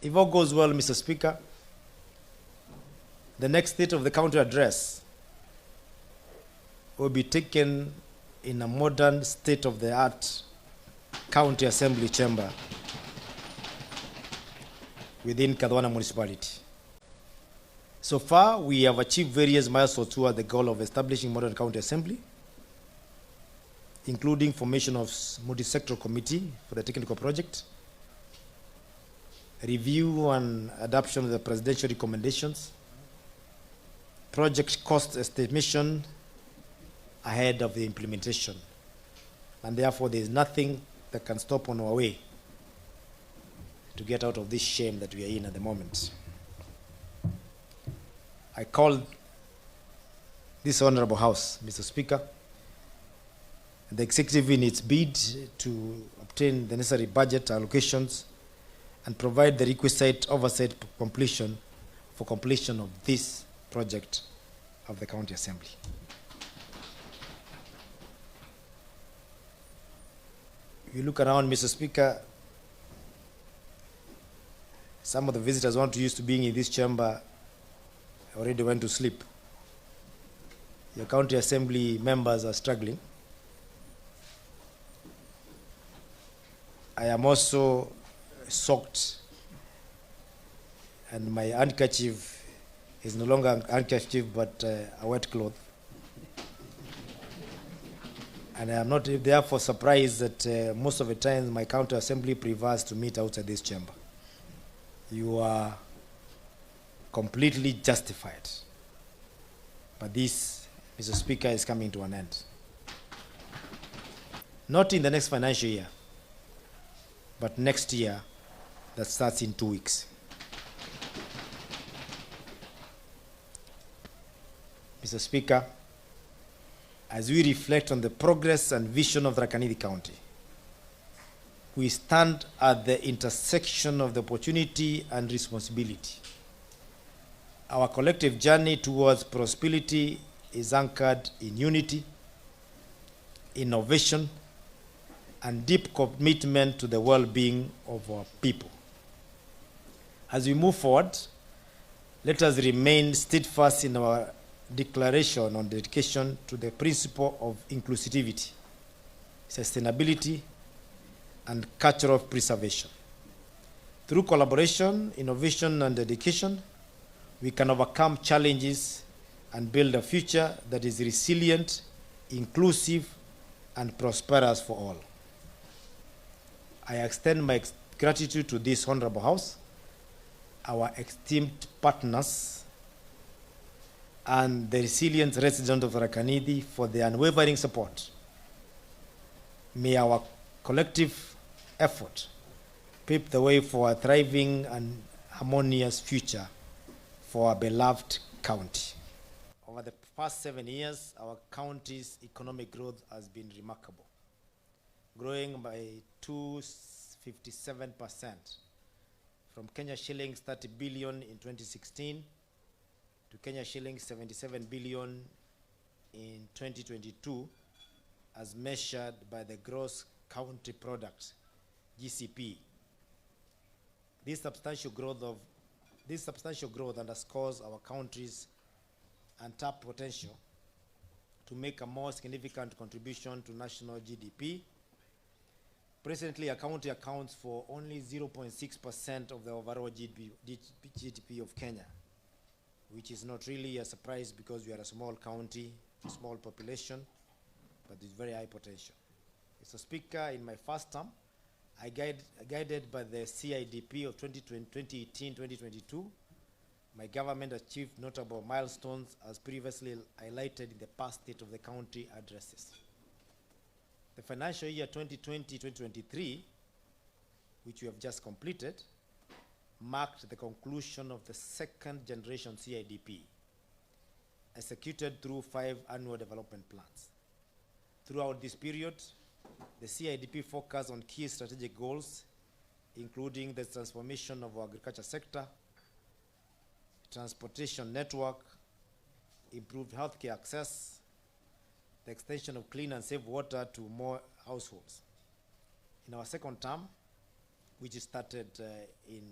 If all goes well, Mr. Speaker, the next State of the County address will be taken in a modern, state-of-the-art county assembly chamber within Kadwana municipality. So far, we have achieved various milestones toward the goal of establishing modern county assembly, including formation of multi-sectoral committee for the technical project, review and adoption of the presidential recommendations, project cost estimation ahead of the implementation. And therefore, there is nothing that can stop on our way to get out of this shame that we are in at the moment. I call this Honorable House, Mr. Speaker, the executive in its bid to obtain the necessary budget allocations and provide the requisite oversight for completion of this project of the County Assembly. If you look around, Mr. Speaker, some of the visitors want to used to being in this chamber already went to sleep. Your County Assembly members are struggling. I am also soaked, and my handkerchief is no longer a handkerchief but a wet cloth. And I am not therefore surprised that most of the time my County Assembly prefers to meet outside this chamber. You are completely justified. But this, Mr. Speaker, is coming to an end. Not in the next financial year, but next year that starts in 2 weeks. Mr. Speaker, as we reflect on the progress and vision of Tharaka Nithi County, we stand at the intersection of the opportunity and responsibility. Our collective journey towards prosperity is anchored in unity, innovation, and deep commitment to the well-being of our people. As we move forward, let us remain steadfast in our declaration on dedication to the principle of inclusivity, sustainability, and cultural preservation. Through collaboration, innovation, and dedication, we can overcome challenges and build a future that is resilient, inclusive, and prosperous for all. I extend my gratitude to this Honorable House, our esteemed partners, and the resilient residents of Tharaka Nithi for their unwavering support. May our collective effort pave the way for a thriving and harmonious future for our beloved county. Over the past 7 years, our county's economic growth has been remarkable, growing by 257% from Kenya shillings 30 billion in 2016 to Kenya shillings 77 billion in 2022, as measured by the gross county product, GCP. This substantial growth underscores our country's untapped potential to make a more significant contribution to national GDP. Presently, our county accounts for only 0.6% of the overall GDP of Kenya, which is not really a surprise because we are a small county, a small population, but with very high potential. Mr. Speaker, in my first term, guided by the CIDP of 2018-2022, my government achieved notable milestones as previously highlighted in the past State of the County addresses. The financial year 2020-2023, which we have just completed, marked the conclusion of the second generation CIDP, executed through 5 annual development plans. Throughout this period, the CIDP focused on key strategic goals, including the transformation of our agriculture sector, transportation network, improved healthcare access, the extension of clean and safe water to more households. In our second term, which started in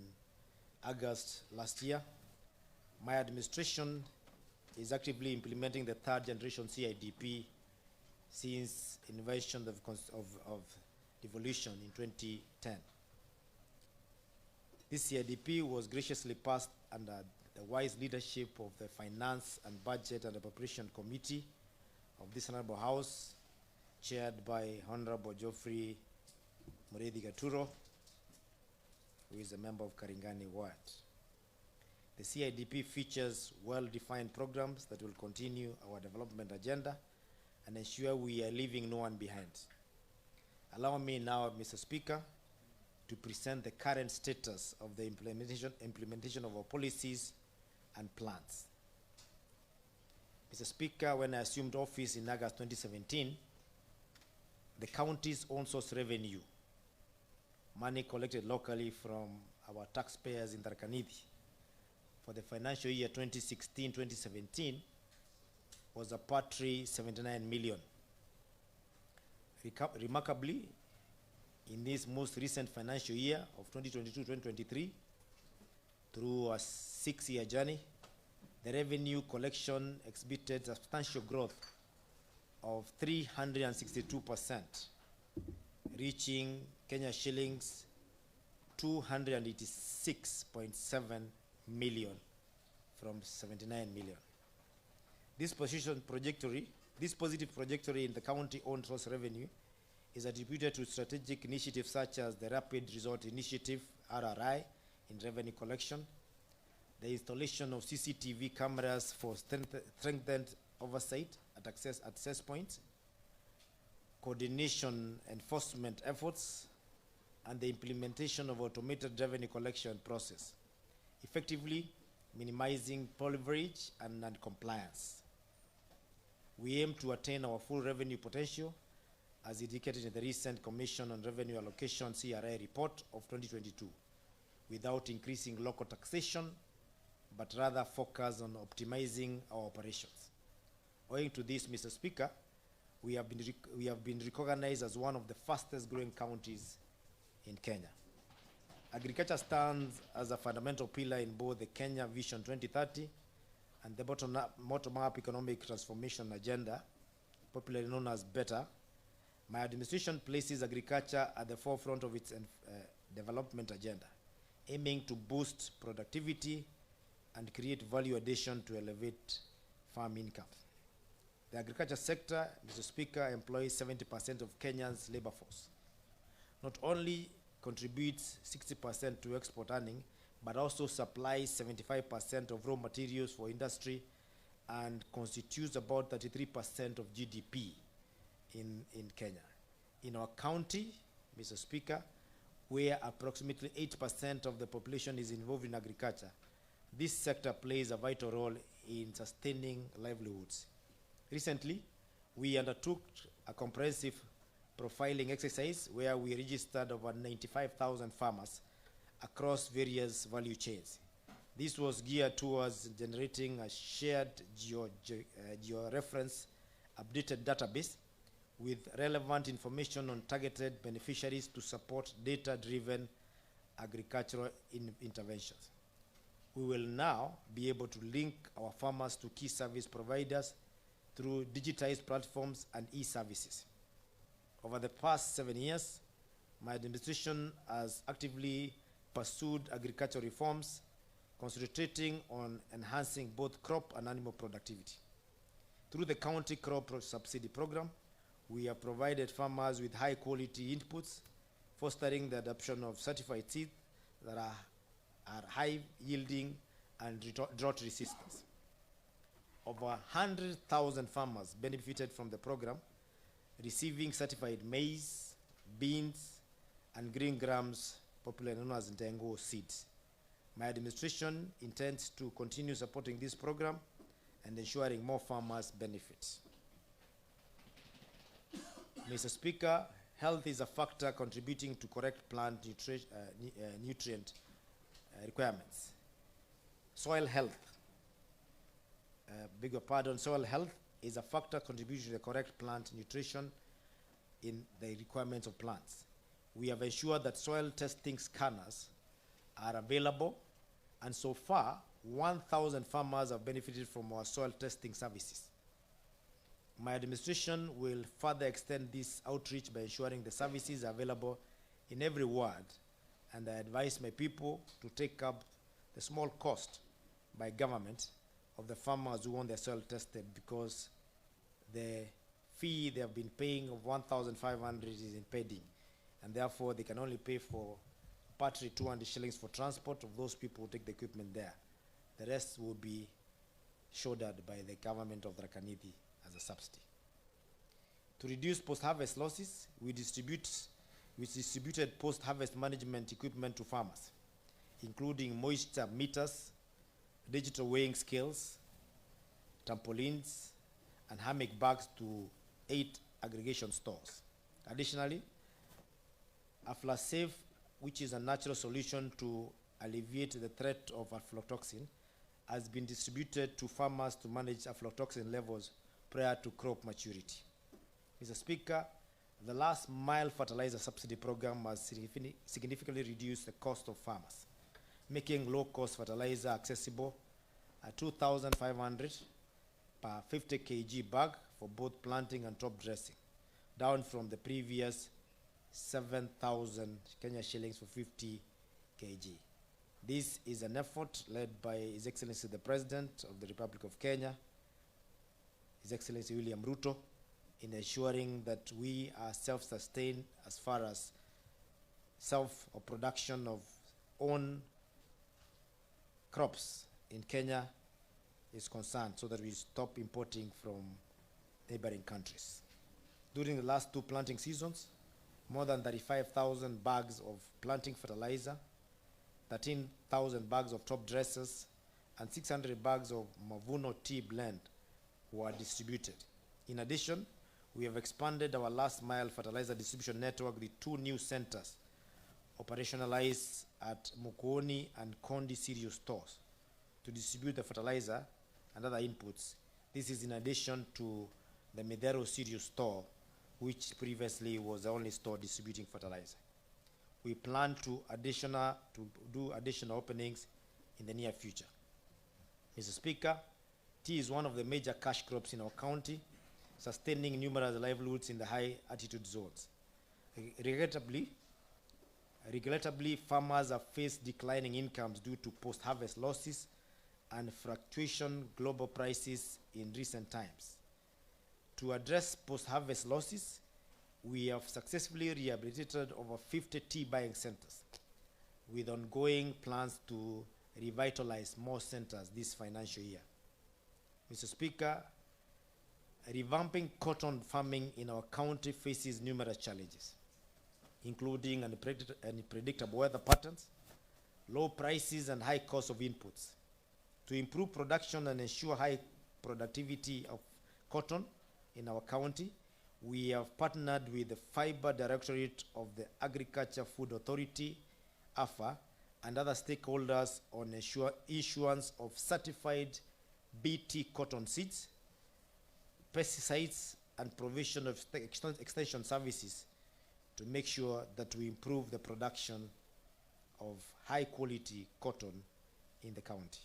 August last year. My administration is actively implementing the third generation CIDP since invasion of devolution in 2010. This CIDP was graciously passed under the wise leadership of the Finance and Budget and Appropriation Committee of this Honorable House, chaired by Honorable Geoffrey Mureithi Gaturo, who is a member of Karingani Ward. The CIDP features well-defined programs that will continue our development agenda and ensure we are leaving no one behind. Allow me now, Mr. Speaker, to present the current status of the implementation of our policies and plans. Mr. Speaker, when I assumed office in August 2017, the county's own source revenue, money collected locally from our taxpayers in Tharaka-Nithi for the financial year 2016-2017 was a paltry 79 million. Remarkably, in this most recent financial year of 2022-2023, through a 6-year journey, the revenue collection exhibited substantial growth of 362%, reaching Kenya shillings 286.7 million from 79 million. This positive trajectory in the county-owned source revenue is attributed to strategic initiatives such as the Rapid Resort Initiative, RRI, in revenue collection, the installation of CCTV cameras for strengthened oversight at access points, coordination enforcement efforts, and the implementation of automated revenue collection process, effectively minimizing leverage and non-compliance. We aim to attain our full revenue potential as indicated in the recent Commission on Revenue Allocation CRA report of 2022, without increasing local taxation, but rather focus on optimizing our operations. Owing to this, Mr. Speaker, we have been recognized as one of the fastest growing counties in Kenya. Agriculture stands as a fundamental pillar in both the Kenya Vision 2030 and the bottom-up economic transformation agenda, popularly known as BETTER. My administration places agriculture at the forefront of its development agenda, aiming to boost productivity and create value addition to elevate farm income. The agriculture sector, Mr. Speaker, employs 70% of Kenya's labor force. Not only contributes 60% to export earning, but also supplies 75% of raw materials for industry and constitutes about 33% of GDP in Kenya. In our county, Mr. Speaker, where approximately 8% of the population is involved in agriculture, this sector plays a vital role in sustaining livelihoods. Recently, we undertook a comprehensive profiling exercise where we registered over 95,000 farmers across various value chains. This was geared towards generating a shared geo-reference updated database with relevant information on targeted beneficiaries to support data-driven agricultural interventions. We will now be able to link our farmers to key service providers through digitized platforms and e-services. Over the past 7 years, my administration has actively pursued agricultural reforms, concentrating on enhancing both crop and animal productivity. Through the county crop subsidy program, we have provided farmers with high-quality inputs, fostering the adoption of certified seeds that are high-yielding and drought resistance. Over 100,000 farmers benefited from the program, receiving certified maize, beans, and green grams, popularly known as Ndengo seeds. My administration intends to continue supporting this program and ensuring more farmers benefit. Mr. Speaker, health is a factor contributing to correct plant nutrient requirements. Soil health, soil health is a factor contributing to the correct plant nutrition in the requirements of plants. We have ensured that soil testing scanners are available And so far, 1,000 farmers have benefited from our soil testing services. My administration will further extend this outreach by ensuring the services are available in every ward, and I advise my people to take up the small cost by government of the farmers who want their soil tested, because the fee they have been paying of 1,500 is impeding, and therefore they can only pay for partly 200 shillings for transport of those people who take the equipment there. The rest will be shouldered by the government of Rakanidi as a subsidy. To reduce post-harvest losses, we distributed post-harvest management equipment to farmers, including moisture meters, digital weighing scales, trampolines, and hammock bags to 8 aggregation stores. Additionally, Aflasafe, which is a natural solution to alleviate the threat of aflatoxin, has been distributed to farmers to manage aflatoxin levels prior to crop maturity. Mr. Speaker, the last mile fertilizer subsidy program has significantly reduced the cost of farmers, making low-cost fertilizer accessible at 2,500 per 50 kg bag for both planting and top dressing, down from the previous 7,000 Kenya shillings for 50 kg. This is an effort led by His Excellency the President of the Republic of Kenya, His Excellency William Ruto, in ensuring that we are self-sustained as far as production of own crops in Kenya is concerned, so that we stop importing from neighboring countries. During the last 2 planting seasons, more than 35,000 bags of planting fertilizer, 13,000 bags of top dressers, and 600 bags of Mavuno tea blend were distributed. In addition, we have expanded our last mile fertilizer distribution network with 2 new centers operationalized at Muthomi and Kondi cereal stores to distribute the fertilizer and other inputs. This is in addition to the Medero cereal store, which previously was the only store distributing fertilizer. We plan to do additional openings in the near future. Mr. Speaker, tea is one of the major cash crops in our county, sustaining numerous livelihoods in the high altitude zones. Regrettably, farmers have faced declining incomes due to post-harvest losses and fluctuation global prices in recent times. To address post-harvest losses, we have successfully rehabilitated over 50 tea buying centers, with ongoing plans to revitalize more centers this financial year. Mr. Speaker, revamping cotton farming in our county faces numerous challenges, including unpredictable weather patterns, low prices, and high cost of inputs. To improve production and ensure high productivity of cotton in our county, we have partnered with the Fiber Directorate of the Agriculture Food Authority, AFA, and other stakeholders on issuance of certified BT cotton seeds, pesticides, and provision of extension services to make sure that we improve the production of high-quality cotton in the county.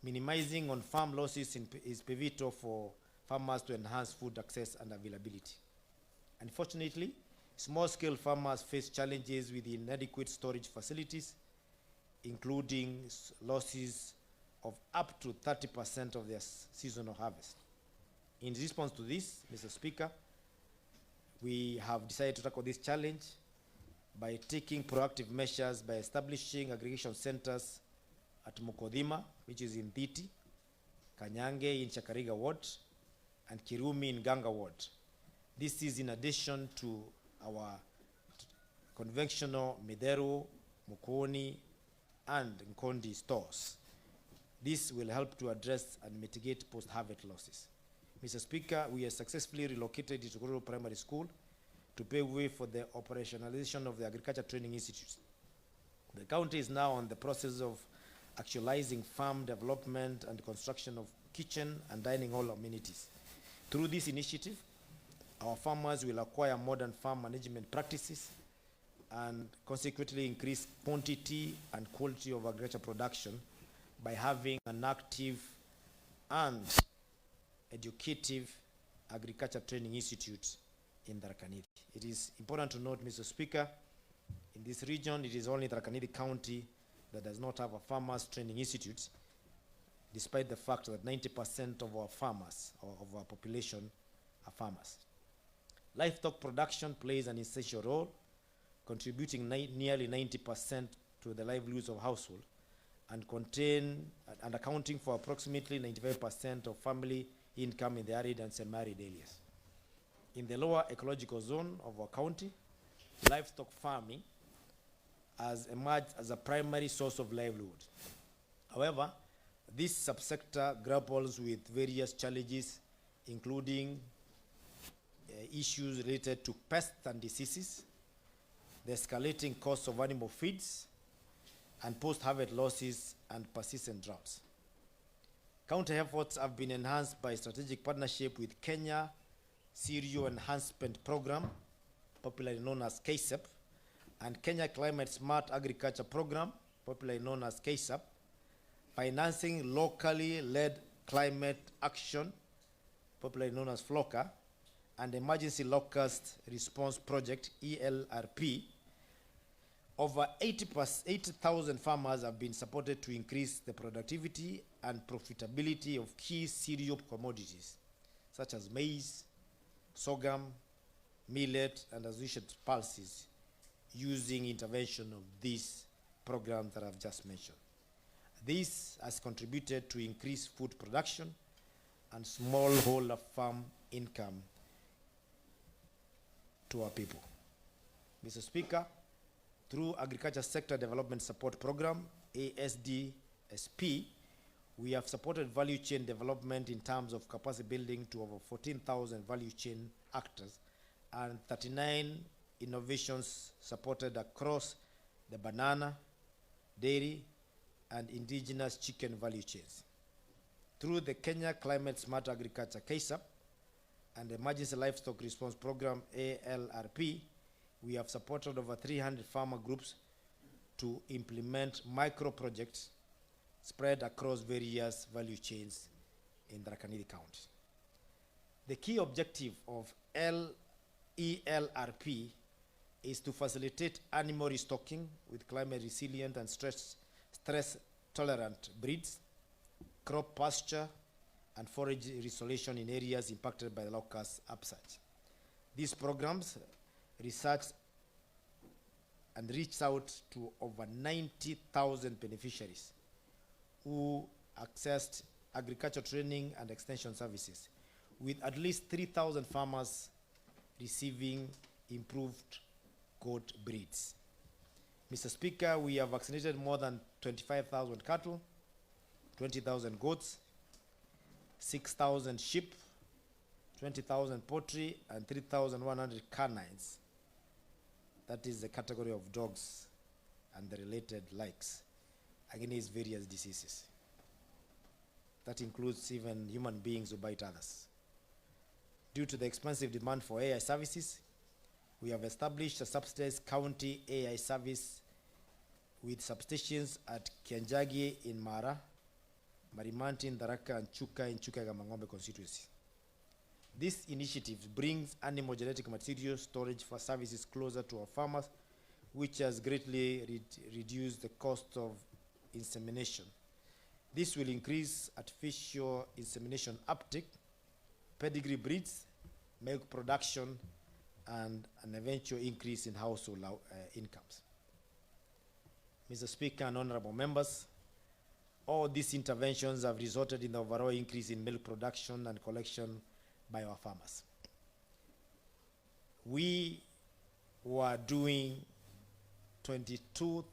Minimizing on-farm losses is pivotal for farmers to enhance food access and availability. Unfortunately, small-scale farmers face challenges with inadequate storage facilities, including losses of up to 30% of their seasonal harvest. In response to this, Mr. Speaker, we have decided to tackle this challenge by taking proactive measures by establishing aggregation centers at Mukodhima, which is in Thiti, Kanyange in Chakariga Ward, and Kirumi in Ganga Ward. This is in addition to our conventional Medero, Mukoni, and Nkondi stores. This will help to address and mitigate post-harvest losses. Mr. Speaker, we have successfully relocated it to Rural Primary School to pave way for the operationalization of the Agriculture Training Institute. The county is now on the process of actualizing farm development and construction of kitchen and dining hall amenities. Through this initiative, our farmers will acquire modern farm management practices, and consequently increase quantity and quality of agriculture production by having an active and educative agriculture training institute in Tharaka Nithi. It is important to note, Mr. Speaker, in this region, it is only Tharaka Nithi County that does not have a farmers training institute, despite the fact that 90% of our farmers, or of our population, are farmers. Livestock production plays an essential role, contributing nearly 90% to the livelihoods of household and accounting for approximately 95% of family income in the arid and semi-arid areas. In the lower ecological zone of our county, livestock farming has emerged as a primary source of livelihood. However, this subsector grapples with various challenges, including issues related to pests and diseases, the escalating cost of animal feeds, and post-harvest losses and persistent droughts. County efforts have been enhanced by strategic partnership with Kenya Cereal Enhancement Program, popularly known as KSEP, and Kenya Climate Smart Agriculture Program, popularly known as KSAP, financing locally led climate action, popularly known as FLOCA, and Emergency Locust Response Project, ELRP. Over 80,000 farmers have been supported to increase the productivity and profitability of key cereal commodities, such as maize, sorghum, millet, and associated pulses, using intervention of these programs that I've just mentioned. This has contributed to increased food production and smallholder farm income to our people. Mr. Speaker, through Agriculture Sector Development Support Program, ASDSP, we have supported value chain development in terms of capacity building to over 14,000 value chain actors and 39 innovations supported across the banana, dairy, and indigenous chicken value chains. Through the Kenya Climate Smart Agriculture KSAP and the Emergency Livestock Response Program ALRP, we have supported over 300 farmer groups to implement micro projects spread across various value chains in Tharaka Nithi County. The key objective of ELRP is to facilitate animal restocking with climate resilient and stress tolerant breeds, crop pasture, and forage restoration in areas impacted by the locust upsurge. These programs researched and reached out to over 90,000 beneficiaries who accessed agriculture training and extension services, with at least 3,000 farmers receiving improved goat breeds. Mr. Speaker, we have vaccinated more than 25,000 cattle, 20,000 goats, 6,000 sheep, 20,000 poultry, and 3,100 canines. That is the category of dogs and the related likes against various diseases. That includes even human beings who bite others. Due to the expansive demand for AI services, we have established a subsidized county AI service with substations at Kianjagi in Mara, Marimanti in Tharaka, and Chuka in Chuka-Gamangombe constituency. This initiative brings animal genetic material storage for services closer to our farmers, which has greatly reduced the cost of insemination. This will increase artificial insemination uptake, pedigree breeds, milk production, and an eventual increase in household incomes. Mr. Speaker and honorable members, all these interventions have resulted in the overall increase in milk production and collection by our farmers. We were doing 22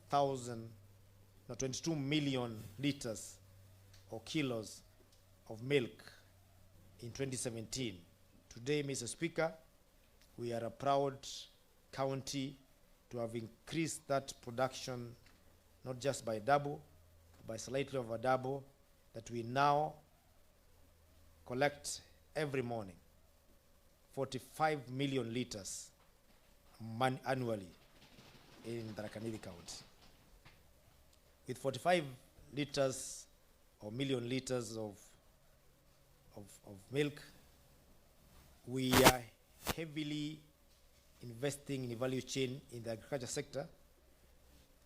million liters or kilos of milk in 2017. Today, Mr. Speaker, we are a proud county to have increased that production not just by double, by slightly over double, that we now collect every morning 45 million liters annually in Tharaka Nithi County. With 45 liters or million liters of milk, we are heavily investing in the value chain in the agriculture sector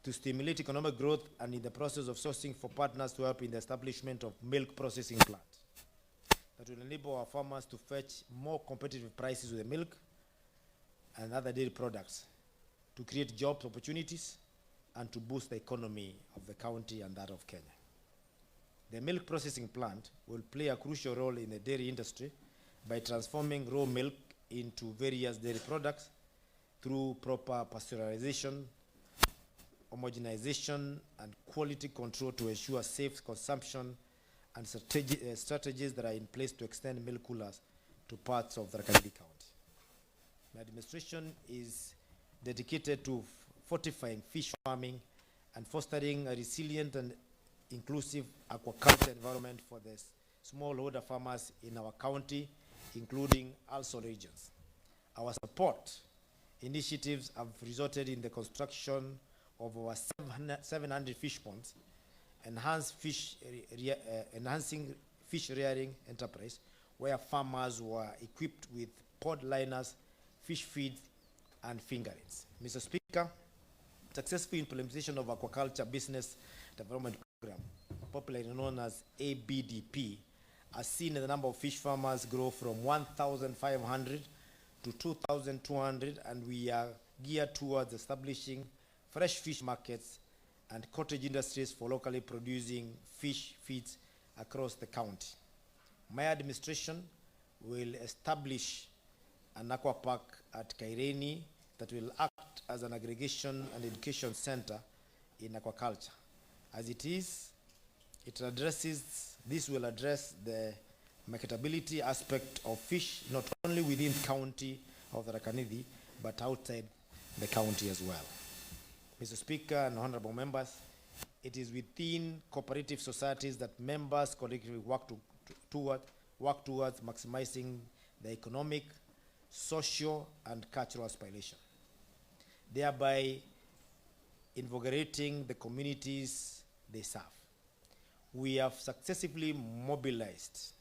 to stimulate economic growth, and in the process of sourcing for partners to help in the establishment of milk processing plants that will enable our farmers to fetch more competitive prices with the milk and other dairy products to create jobs opportunities and to boost the economy of the county and that of Kenya. The milk processing plant will play a crucial role in the dairy industry by transforming raw milk into various dairy products through proper pasteurization, homogenization, and quality control to ensure safe consumption, and strategies that are in place to extend milk coolers to parts of Tharaka Nithi County. My administration is dedicated to fortifying fish farming and fostering a resilient and inclusive aquaculture environment for the smallholder farmers in our county, including also regions. Our support initiatives have resulted in the construction of over 700 fish ponds, enhancing fish rearing enterprise, where farmers were equipped with pod liners, fish feeds, and fingerings. Mr. Speaker, successful implementation of aquaculture business development program, popularly known as ABDP, has seen the number of fish farmers grow from 1,500 to 2,200, and we are geared towards establishing fresh fish markets and cottage industries for locally producing fish feeds across the county. My administration will establish an aqua park at Kaireni that will act as an aggregation and education center in aquaculture. As it is, this will address the marketability aspect of fish, not only within the county of Tharaka Nithi, but outside the county as well. Mr. Speaker and honorable members, it is within cooperative societies that members collectively work towards maximizing the economic, social, and cultural aspiration, thereby invigorating the communities they serve. We have successfully mobilized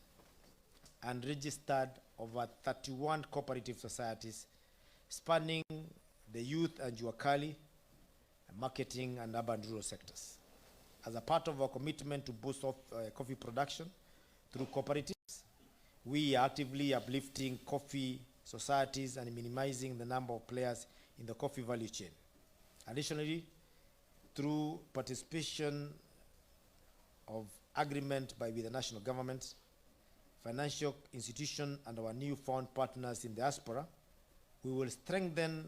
and registered over 31 cooperative societies spanning the youth and juakali, marketing, and urban rural sectors. As a part of our commitment to boost coffee production through cooperatives, we are actively uplifting coffee societies and minimizing the number of players in the coffee value chain. Additionally, through participation of agreement with the national government, financial institution, and our newfound partners in diaspora, we will strengthen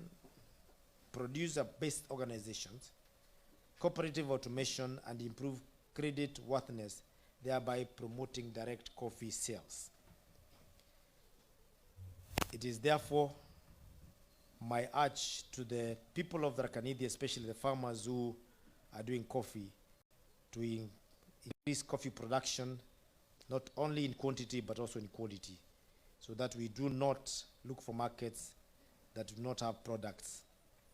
producer-based organizations, cooperative automation, and improve credit worthiness, thereby promoting direct coffee sales. It is therefore my urge to the people of Tharaka Nithi, especially the farmers who are doing coffee, to increase coffee production, not only in quantity but also in quality, so that we do not look for markets that do not have products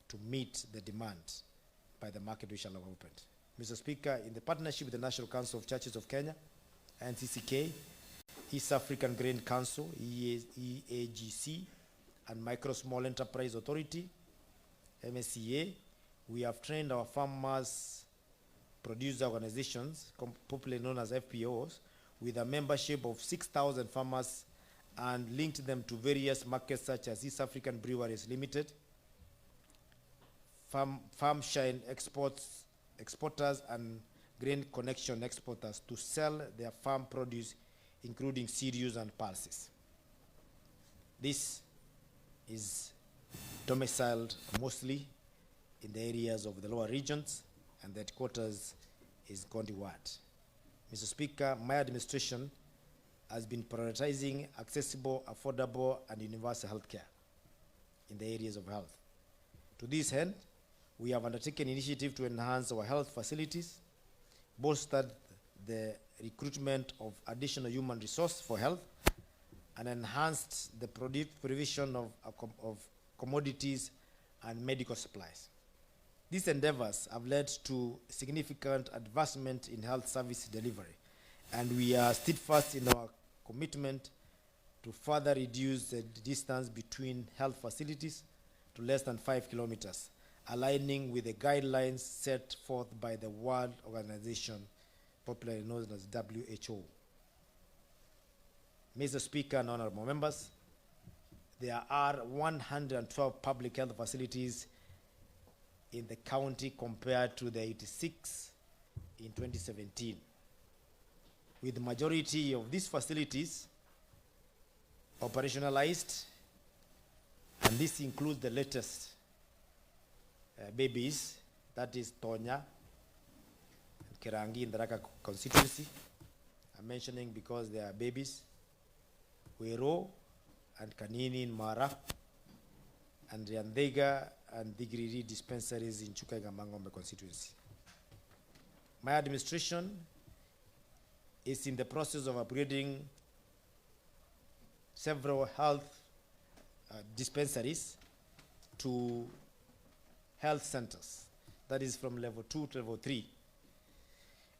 to meet the demand by the market we shall have opened. Mr. Speaker, in the partnership with the National Council of Churches of Kenya, NCCK, East African Grain Council, EAGC, and Micro Small Enterprise Authority, MSCA, we have trained our farmers producer organizations, popularly known as FPOs, with a membership of 6,000 farmers, and linked them to various markets such as East African Breweries Limited, Farm Shine exporters, and Grain Connection exporters to sell their farm produce, including cereals and pulses. This is domiciled mostly in the areas of the lower regions, and the headquarters is Gondi Ward. Mr. Speaker, my administration has been prioritizing accessible, affordable, and universal health care in the areas of health. To this end, we have undertaken initiative to enhance our health facilities, bolstered the recruitment of additional human resource for health, and enhanced the provision of commodities and medical supplies. These endeavors have led to significant advancement in health service delivery, and we are steadfast in our commitment to further reduce the distance between health facilities to less than 5 kilometers, aligning with the guidelines set forth by the World Organization, popularly known as WHO. Mr. Speaker and honorable members, there are 112 public health facilities in the county compared to the 86 in 2017. With the majority of these facilities operationalized, and this includes the latest babies, that is Tonya and Kerangi in the Raka constituency. I'm mentioning because they are babies. Wero and Kanini in Mara, and Riandega and Digriri dispensaries in Chuka-Mangombe constituency. My administration is in the process of upgrading several health dispensaries to health centers. That is from level 2 to level 3.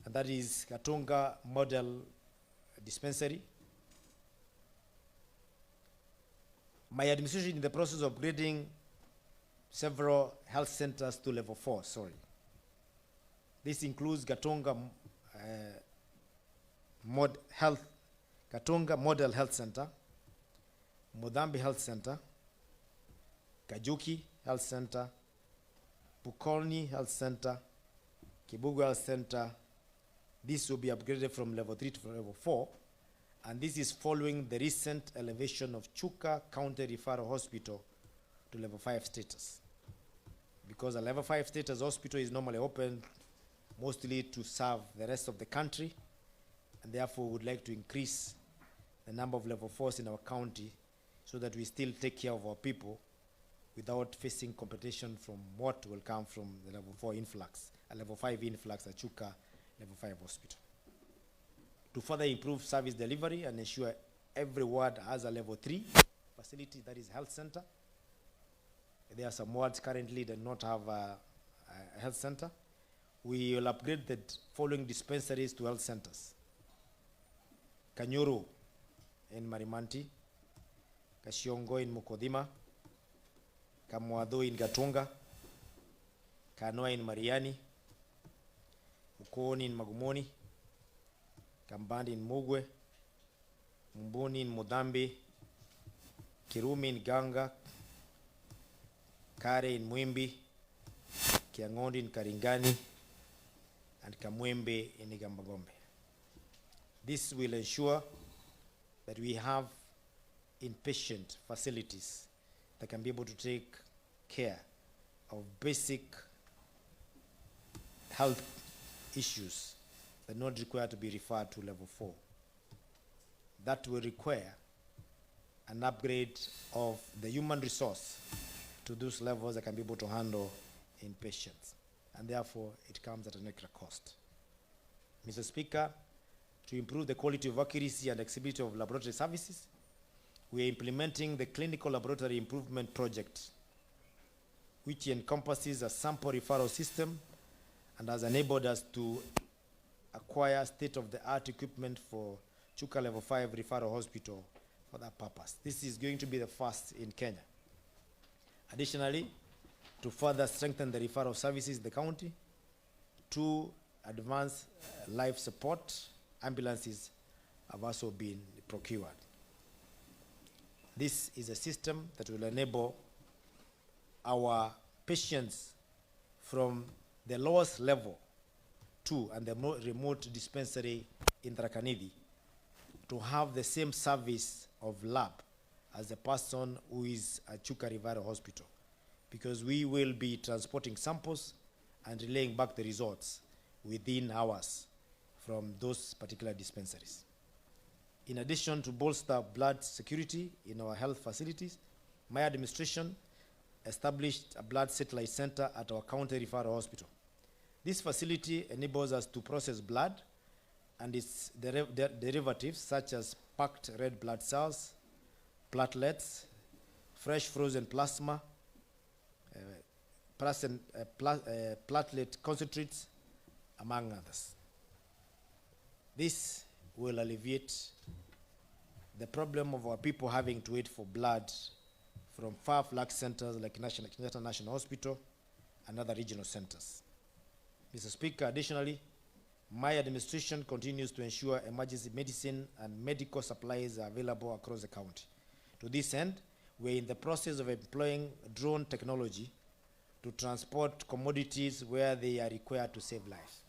And that is Katonga Model Dispensary. My administration is in the process of upgrading several health centers to level 4, This includes Katonga Katonga Model Health Center, Muthomi Health Center, Njuki Health Center, Pukolni Health Center, Kibugu Health Center. This will be upgraded from level 3 to level 4, and this is following the recent elevation of Chuka County Referral Hospital to level 5 status. Because a level 5 status hospital is normally open mostly to serve the rest of the country, and therefore would like to increase the number of level 4s in our county so that we still take care of our people without facing competition from what will come from the level 4 influx, a level 5 influx at Chuka level 5 hospital. To further improve service delivery and ensure every ward has a level 3 facility, that is health center. There are some wards currently that do not have a health center. We will upgrade the following dispensaries to health centers: Kanyuru in Marimanti, Kashiongo in Mukodima, Kamwadho in Gatunga, Kanoa in Mariani, Mukoni in Magumoni, Kambandi in Mugwe, Mbuni in Mudambi, Kirumi in Ganga, Kare in Mwimbi, Kiangondi in Karingani, and Kamwembe in Igambagombe. This will ensure that we have inpatient facilities that can be able to take care of basic health issues that not require to be referred to level 4. That will require an upgrade of the human resource to those levels that can be able to handle inpatients, and therefore it comes at an extra cost. Mr. Speaker, to improve the quality of accuracy and accessibility of laboratory services, we are implementing the Clinical Laboratory Improvement Project, which encompasses a sample referral system and has enabled us to acquire state-of-the-art equipment for Chuka Level 5 Referral Hospital for that purpose. This is going to be the first in Kenya. Additionally, to further strengthen the referral services in the county, 2 advanced life support ambulances have also been procured. This is a system that will enable our patients from the lowest level 2 and the remote dispensary in Tharaka-Nithi to have the same service of lab as the person who is at Chuka Referral Hospital, because we will be transporting samples and relaying back the results within hours from those particular dispensaries. In addition to bolster blood security in our health facilities, my administration established a blood satellite center at our county referral hospital. This facility enables us to process blood and its derivatives such as packed red blood cells, platelets, fresh frozen plasma, platelet concentrates, among others. This will alleviate the problem of our people having to wait for blood from far-flung centers like Kenyatta National Hospital and other regional centers. Mr. Speaker, additionally, my administration continues to ensure emergency medicine and medical supplies are available across the county. To this end, we're in the process of employing drone technology to transport commodities where they are required to save lives.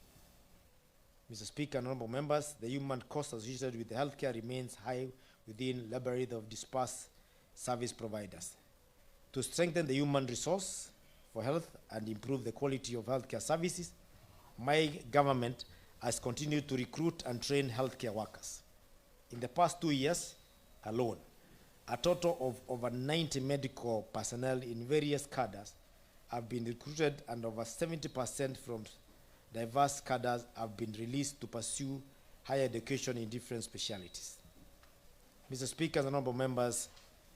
Mr. Speaker and honorable members, the human cost associated with healthcare remains high within labyrinth of dispersed service providers. To strengthen the human resource for health and improve the quality of healthcare services, my government has continued to recruit and train healthcare workers. In the past 2 years alone, a total of over 90 medical personnel in various cadres have been recruited, and over 70% from diverse cadres have been released to pursue higher education in different specialties. Mr. Speaker and honorable members,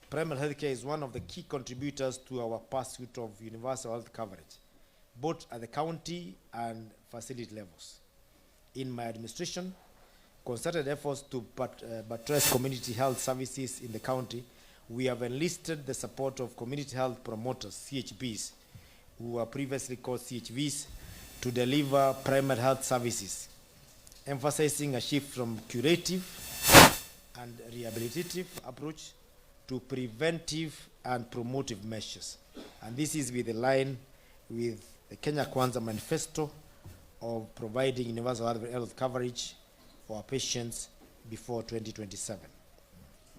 primary healthcare is one of the key contributors to our pursuit of universal health coverage, both at the county and facility levels. In my administration, concerted efforts to buttress community health services in the county, we have enlisted the support of community health promoters, CHBs, who were previously called CHVs, to deliver primary health services, emphasizing a shift from curative and rehabilitative approach to preventive and promotive measures. And this is with the line with the Kenya Kwanza Manifesto of providing universal health coverage for our patients before 2027.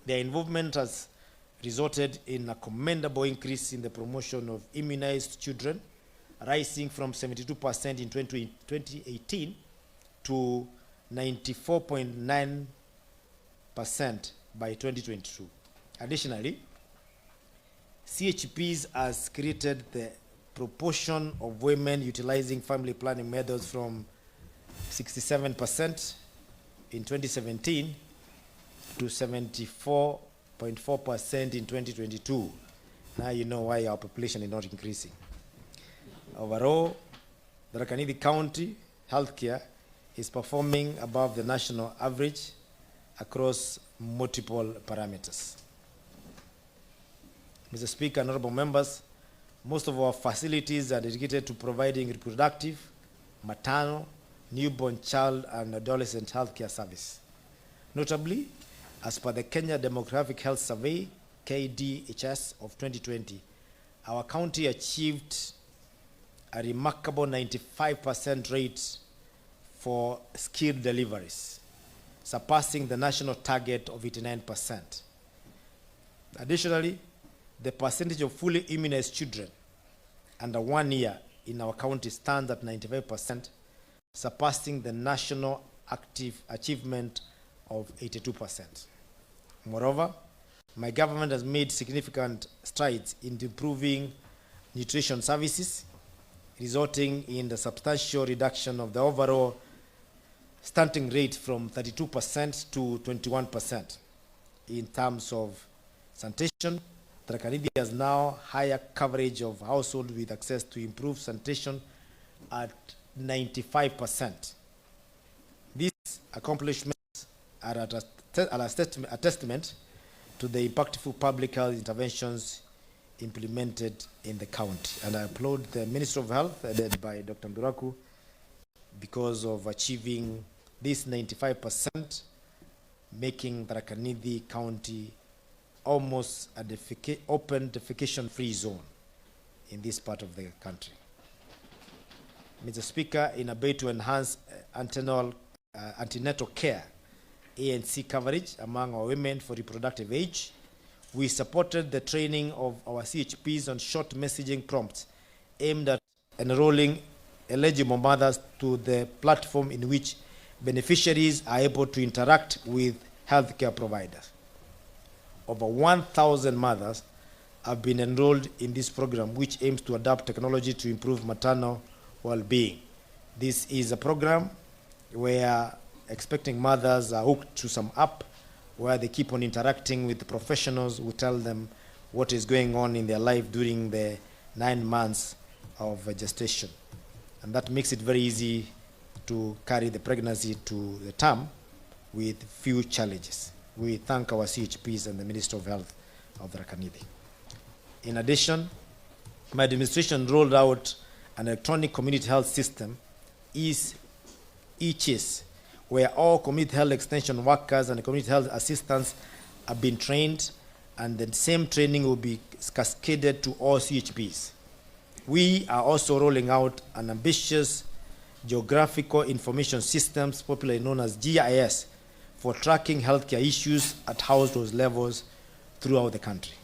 Their involvement has resulted in a commendable increase in the promotion of immunized children, rising from 72% in 2018 to 94.9% by 2022. Additionally, CHPs has created the proportion of women utilizing family planning methods from 67% in 2017 to 74.4% in 2022. Now you know why our population is not increasing. Overall, the Tharaka Nithi County healthcare is performing above the national average across multiple parameters. Mr. Speaker, honorable members, most of our facilities are dedicated to providing reproductive, maternal, newborn child and adolescent healthcare service. Notably, as per the Kenya Demographic Health Survey, KDHS of 2020, our county achieved a remarkable 95% rate for skilled deliveries, surpassing the national target of 89%. Additionally, the percentage of fully immunized children under 1 year in our county stands at 95%, surpassing the national active achievement of 82%. Moreover, my government has made significant strides in improving nutrition services, resulting in the substantial reduction of the overall stunting rate from 32% to 21%. In terms of sanitation, Tharaka Nithi has now higher coverage of households with access to improved sanitation at 95%. These accomplishments are a testament to the impactful public health interventions implemented in the county. And I applaud the Minister of Health, led by Dr. Mburaku, because of achieving this 95%, making Tharaka Nithi County almost an open defecation-free zone in this part of the country. Mr. Speaker, in a bid to enhance antenatal care, ANC coverage among our women for reproductive age, we supported the training of our CHPs on short messaging prompts aimed at enrolling eligible mothers to the platform in which beneficiaries are able to interact with healthcare providers. Over 1,000 mothers have been enrolled in this program, which aims to adopt technology to improve maternal well-being. This is a program where expecting mothers are hooked to some app where they keep on interacting with the professionals who tell them what is going on in their life during the 9 months of gestation. And that makes it very easy to carry the pregnancy to the term with few challenges. We thank our CHPs and the Minister of Health of Tharaka Nithi. In addition, my administration rolled out an electronic community health system, ECHIS, where all community health extension workers and community health assistants have been trained, and the same training will be cascaded to all CHPs. We are also rolling out an ambitious geographical information systems, popularly known as GIS, for tracking healthcare issues at household levels throughout the country.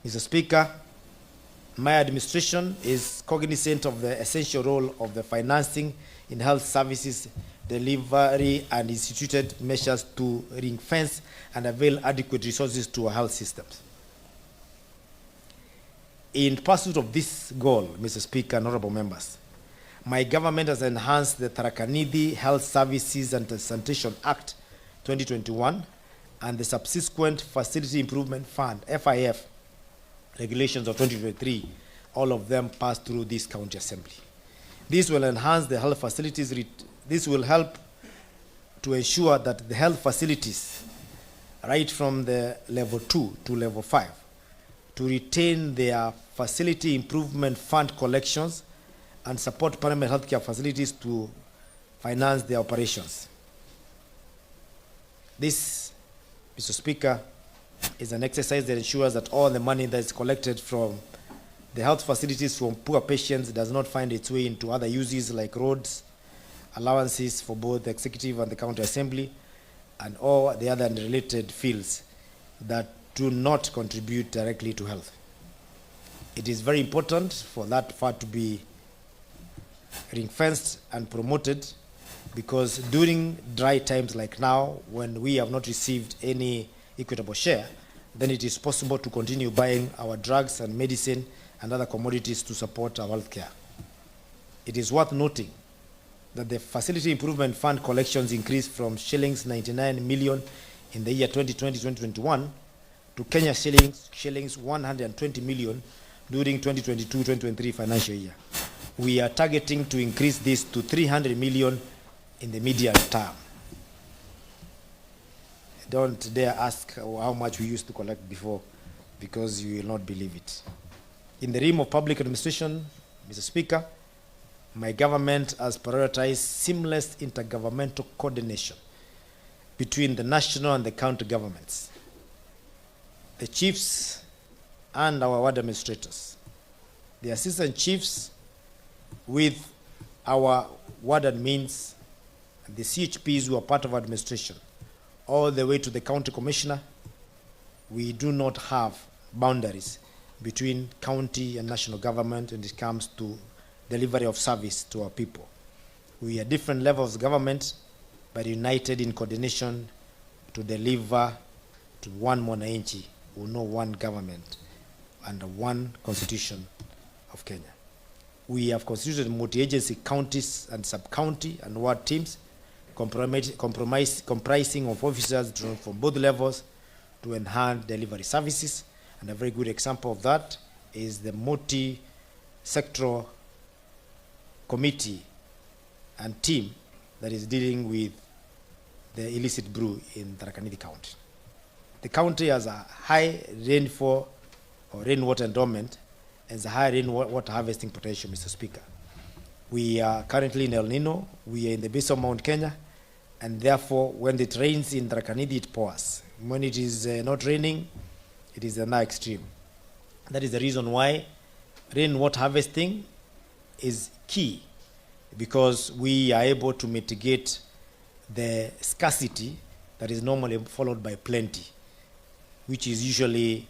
Mr. Speaker, my administration is cognizant of the essential role of the financing in health services delivery and instituted measures to ring-fence and avail adequate resources to our health systems. In pursuit of this goal, Mr. Speaker and honorable members, my government has enhanced the Tharaka Nithi Health Services and Sanitation Act 2021 and the subsequent Facility Improvement Fund, FIF, regulations of 2023, all of them passed through this county assembly. This will enhance the health facilities. This will help to ensure that the health facilities, right from the level 2 to level 5, to retain their Facility Improvement Fund collections and support primary healthcare facilities to finance their operations. This, Mr. Speaker, is an exercise that ensures that all the money that is collected from the health facilities from poor patients does not find its way into other uses like roads, allowances for both the executive and the county assembly, and all the other related fields that do not contribute directly to health. It is very important for that part to be ring-fenced and promoted, because during dry times like now, when we have not received any equitable share, then it is possible to continue buying our drugs and medicine and other commodities to support our health care. It is worth noting that the Facility Improvement Fund collections increased from shillings 99 million in the year 2020-2021 to Kenya shillings 120 million during 2022-2023 financial year. We are targeting to increase this to 300 million in the medium term. Don't dare ask how much we used to collect before, because you will not believe it. In the realm of public administration, Mr. Speaker, my government has prioritized seamless intergovernmental coordination between the national and the county governments, the chiefs and our ward administrators, the assistant chiefs with our ward admins, and the CHPs who are part of administration, all the way to the county commissioner. We do not have boundaries between county and national government when it comes to delivery of service to our people. We are different levels of government, but united in coordination to deliver to one mwananchi who know one government under one constitution of Kenya. We have constituted multi-agency counties and sub-county and ward teams comprising of officers drawn from both levels to enhance delivery services. And a very good example of that is the multi-sectoral committee and team that is dealing with the illicit brew in Tharaka Nithi County. The county has a high rainfall or rainwater endowment and a high rainwater harvesting potential, Mr. Speaker. We are currently in El Nino. We are in the base of Mount Kenya, and therefore, when it rains in Tharaka Nithi, it pours. When it is not raining, it is another extreme. That is the reason why rainwater harvesting is key, because we are able to mitigate the scarcity that is normally followed by plenty, which is usually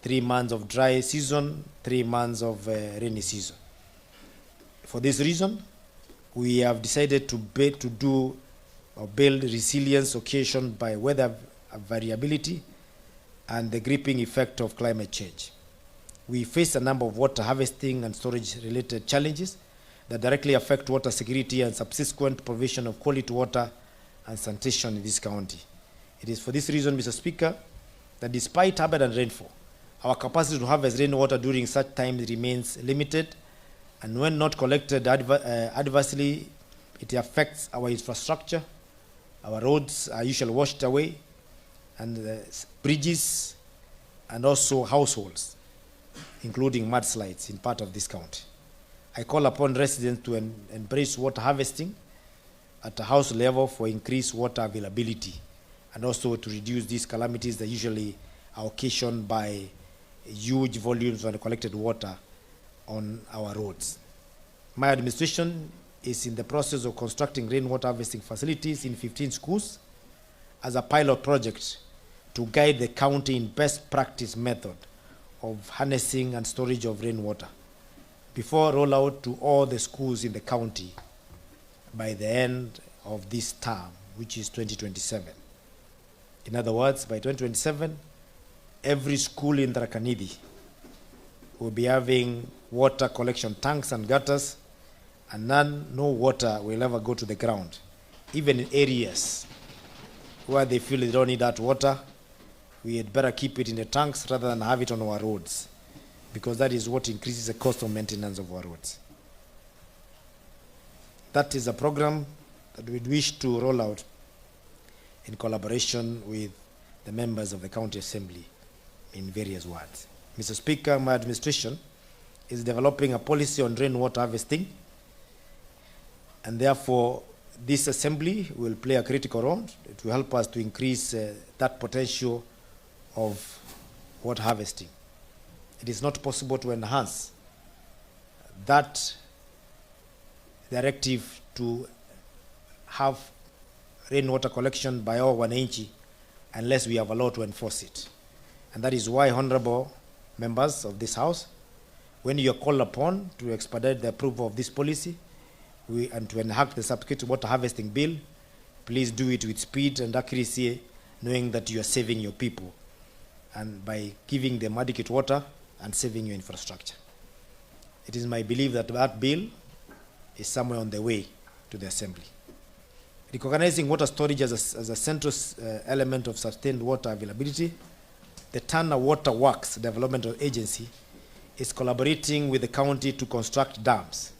3 months of dry season, 3 months of rainy season. For this reason, we have decided to build resilience occasioned by weather variability and the gripping effect of climate change. We face a number of water harvesting and storage related challenges that directly affect water security and subsequent provision of quality water and sanitation in this county. It is for this reason, Mr. Speaker, that despite abundant rainfall, our capacity to harvest rainwater during such times remains limited, And when not collected adversely, it affects our infrastructure. Our roads are usually washed away, and bridges, and also households, including mudslides in part of this county. I call upon residents to embrace water harvesting at a house level for increased water availability, and also to reduce these calamities that usually are occasioned by huge volumes of collected water on our roads. My administration is in the process of constructing rainwater harvesting facilities in 15 schools as a pilot project to guide the county in best practice method of harnessing and storage of rainwater before rollout to all the schools in the county by the end of this term, which is 2027. In other words, by 2027, every school in Tharaka-Nithi will be having water collection tanks and gutters, and no water will ever go to the ground. Even in areas where they feel they don't need that water, we had better keep it in the tanks rather than have it on our roads, because that is what increases the cost of maintenance of our roads. That is a program that we wish to roll out in collaboration with the members of the County Assembly in various wards. Mr. Speaker, my administration is developing a policy on rainwater harvesting, and therefore this assembly will play a critical role to help us to increase that potential of water harvesting. It is not possible to enhance that directive to have rainwater collection by all wananchi unless we have a law to enforce it. And that is why, honorable members of this House, when you are called upon to expedite the approval of this policy and to enact the subsequent water harvesting bill, please do it with speed and accuracy, knowing that you are saving your people and by giving them adequate water and saving your infrastructure. It is my belief that that bill is somewhere on the way to the Assembly. Recognizing water storage as a central element of sustained water availability, the Tana Water Works Developmental Agency is collaborating with the county to construct dams,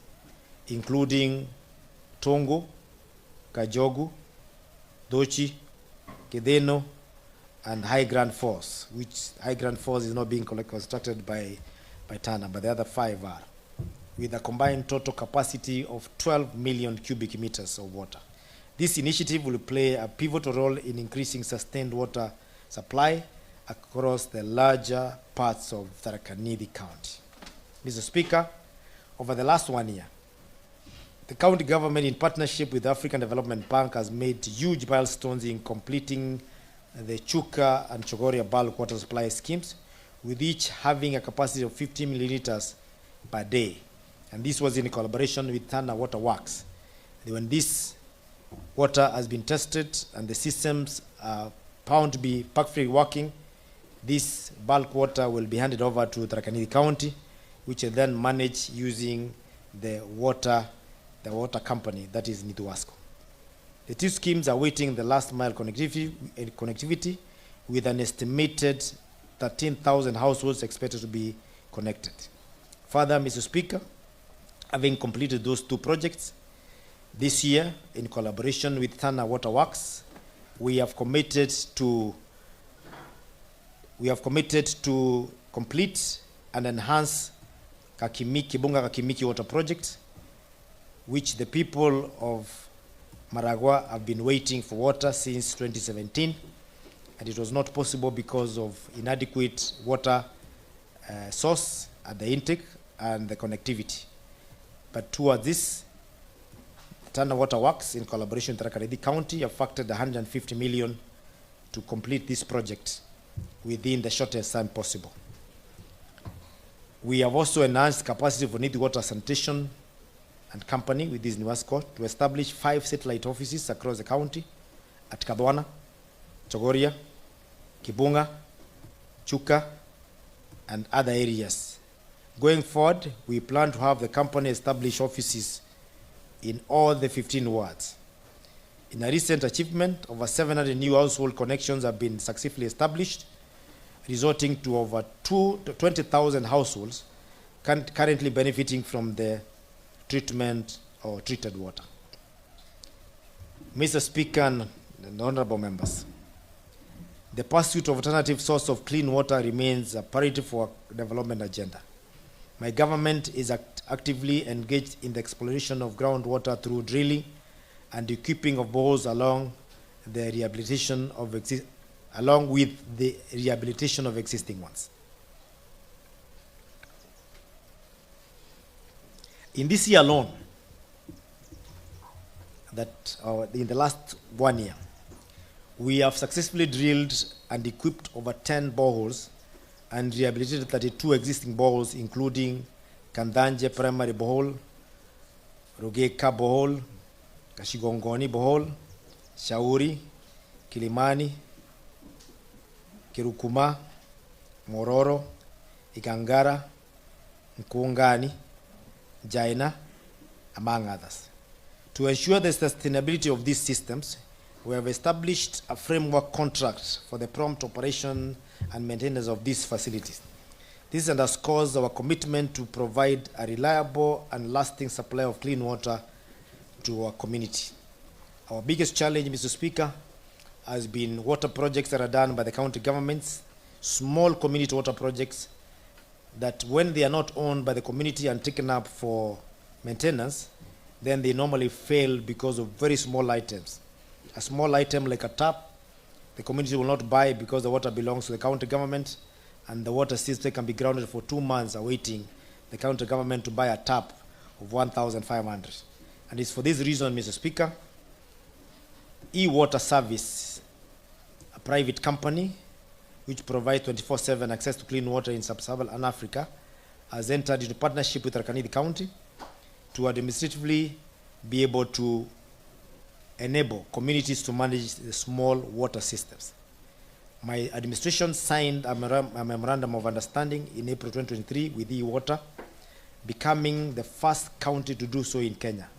including Tongo, Kajogu, Dochi, Kedeno, and High Grand Falls, which High Grand Falls is not being constructed by Tana, but the other 5 are, with a combined total capacity of 12 million cubic meters of water. This initiative will play a pivotal role in increasing sustained water supply across the larger parts of Tharaka-Nithi County. Mr. Speaker, over the last 1 year, the county government, in partnership with the African Development Bank, has made huge milestones in completing the Chuka and Chogoria bulk water supply schemes, with each having a capacity of 50 milliliters per day. And this was in collaboration with Tana Water Works. When this water has been tested and the systems are found to be perfectly working, this bulk water will be handed over to Tharaka-Nithi County, which will then manage using the water company, that is Njuki. The 2 schemes are waiting the last mile connectivity with an estimated 13,000 households expected to be connected. Further, Mr. Speaker, having completed those 2 projects, this year, in collaboration with Tana Water Works, we have committed to complete and enhance Kibunga Kakimiki Water Project, which the people of Maragua have been waiting for water since 2017, and it was not possible because of inadequate water source at the intake and the connectivity. But towards this, Tana Water Works, in collaboration with Tharaka-Nithi County, have factored 150 million to complete this project within the shortest time possible. We have also enhanced capacity for Nithi Water Sanitation and Company with this Njuki to establish 5 satellite offices across the county at Kadwana, Chogoria, Kibunga, Chuka, and other areas. Going forward, we plan to have the company establish offices in all the 15 wards. In a recent achievement, over 700 new household connections have been successfully established, resulting to over 20,000 households currently benefiting from the treatment, or treated water. Mr. Speaker and honorable members, the pursuit of alternative source of clean water remains a priority for our development agenda. My government is actively engaged in the exploration of groundwater through drilling and equipping of boreholes along with the rehabilitation of existing ones. In this year alone, in the last 1 year, we have successfully drilled and equipped over 10 boreholes and rehabilitated 32 existing boreholes, including Kandanje Primary Borehole, Rogeka Borehole, Kashigongoni Borehole, Shauri, Kilimani, Kirukuma, Mororo, Ikangara, Nkungani, Jaina, among others. To ensure the sustainability of these systems, we have established a framework contract for the prompt operation and maintenance of these facilities. This underscores our commitment to provide a reliable and lasting supply of clean water to our community. Our biggest challenge, Mr. Speaker, has been water projects that are done by the county governments, small community water projects that when they are not owned by the community and taken up for maintenance, then they normally fail because of very small items. A small item like a tap, the community will not buy because the water belongs to the county government, and the water system can be grounded for 2 months awaiting the county government to buy a tap of 1,500. And it's for this reason, Mr. Speaker, E-Water Service, a private company which provides 24/7 access to clean water in sub-Saharan Africa, has entered into partnership with Tharaka Nithi County to administratively be able to enable communities to manage the small water systems. My administration signed a memorandum of understanding in April 2023 with E-Water, becoming the first county to do so in Kenya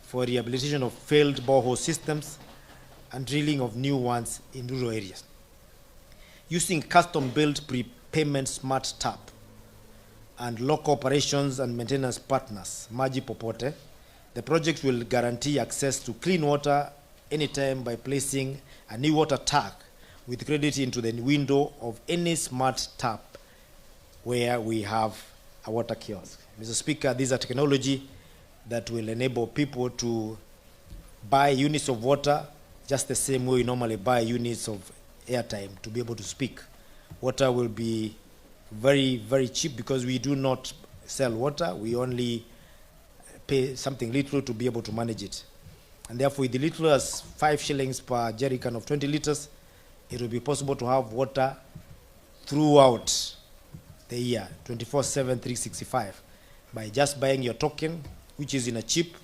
for rehabilitation of failed borehole systems and drilling of new ones in rural areas. Using custom-built prepayment smart tap and local operations and maintenance partners, Maji Popote, the project will guarantee access to clean water anytime by placing a new water tag with credit into the window of any smart tap where we have a water kiosk. Mr. Speaker, these are technology that will enable people to buy units of water just the same way we normally buy units of airtime to be able to speak. Water will be very, very cheap because we do not sell water. We only pay something little to be able to manage it. And therefore, with the little as 5 shillings per jerrycan of 20 liters, it will be possible to have water throughout the year, 24/7, 365, by just buying your token, which is in a chip.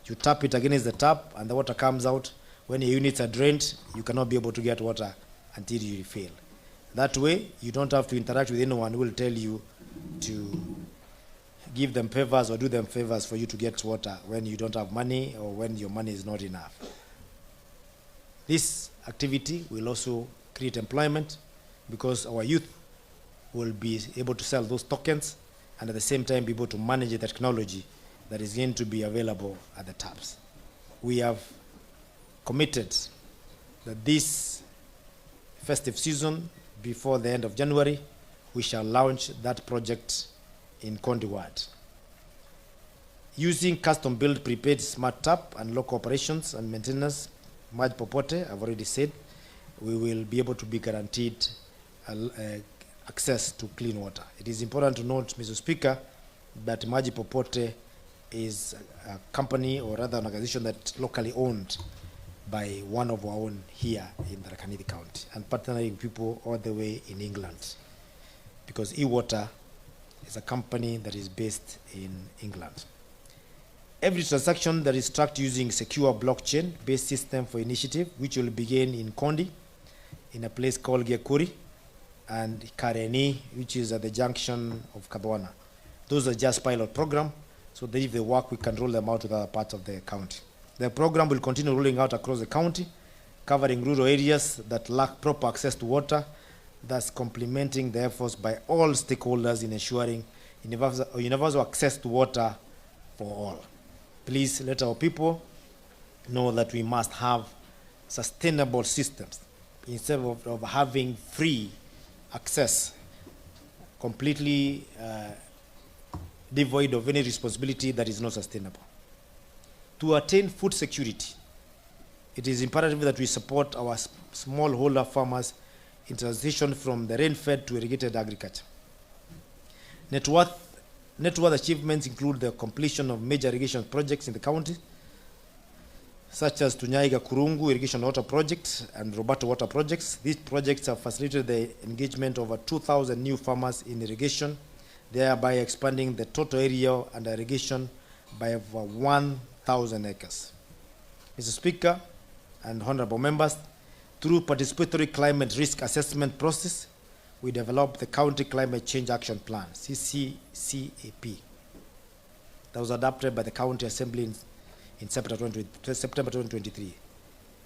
You tap it against the tap, and the water comes out. When your units are drained, you cannot be able to get water until you refill. That way, you don't have to interact with anyone who will tell you to give them favors or do them favors for you to get water when you don't have money or when your money is not enough. This activity will also create employment because our youth will be able to sell those tokens and at the same time be able to manage the technology that is going to be available at the taps. We have committed that this festive season, before the end of January, we shall launch that project in Kondi Ward. Using custom-built prepaid smart tap and local operations and maintenance, Maji Popote, I've already said, we will be able to be guaranteed access to clean water. It is important to note, Mr. Speaker, that Maji Popote is a company, or rather an organization that's locally owned by one of our own here in Tharaka Nithi County and partnering with people all the way in England, because E-Water is a company that is based in England. Every transaction that is tracked using secure blockchain-based system for initiative, which will begin in Kondi, in a place called Gekuri, and Kareni, which is at the junction of Kabwana. Those are just pilot program, so that if they work, we can roll them out to the other parts of the county. The program will continue rolling out across the county, covering rural areas that lack proper access to water, thus complementing the efforts by all stakeholders in ensuring universal access to water for all. Please let our people know that we must have sustainable systems instead of having free access, completely devoid of any responsibility that is not sustainable. To attain food security, it is imperative that we support our smallholder farmers in transition from the rain-fed to irrigated agriculture. Net worth achievements include the completion of major irrigation projects in the county, such as Tunyaiga Kurungu Irrigation Water Project and Roberto Water Projects. These projects have facilitated the engagement of over 2,000 new farmers in irrigation, thereby expanding the total area under irrigation by over 1,000 acres. Mr. Speaker and honorable members, through participatory climate risk assessment process, we developed the County Climate Change Action Plan, CCCAP, that was adopted by the County Assembly in September 2023.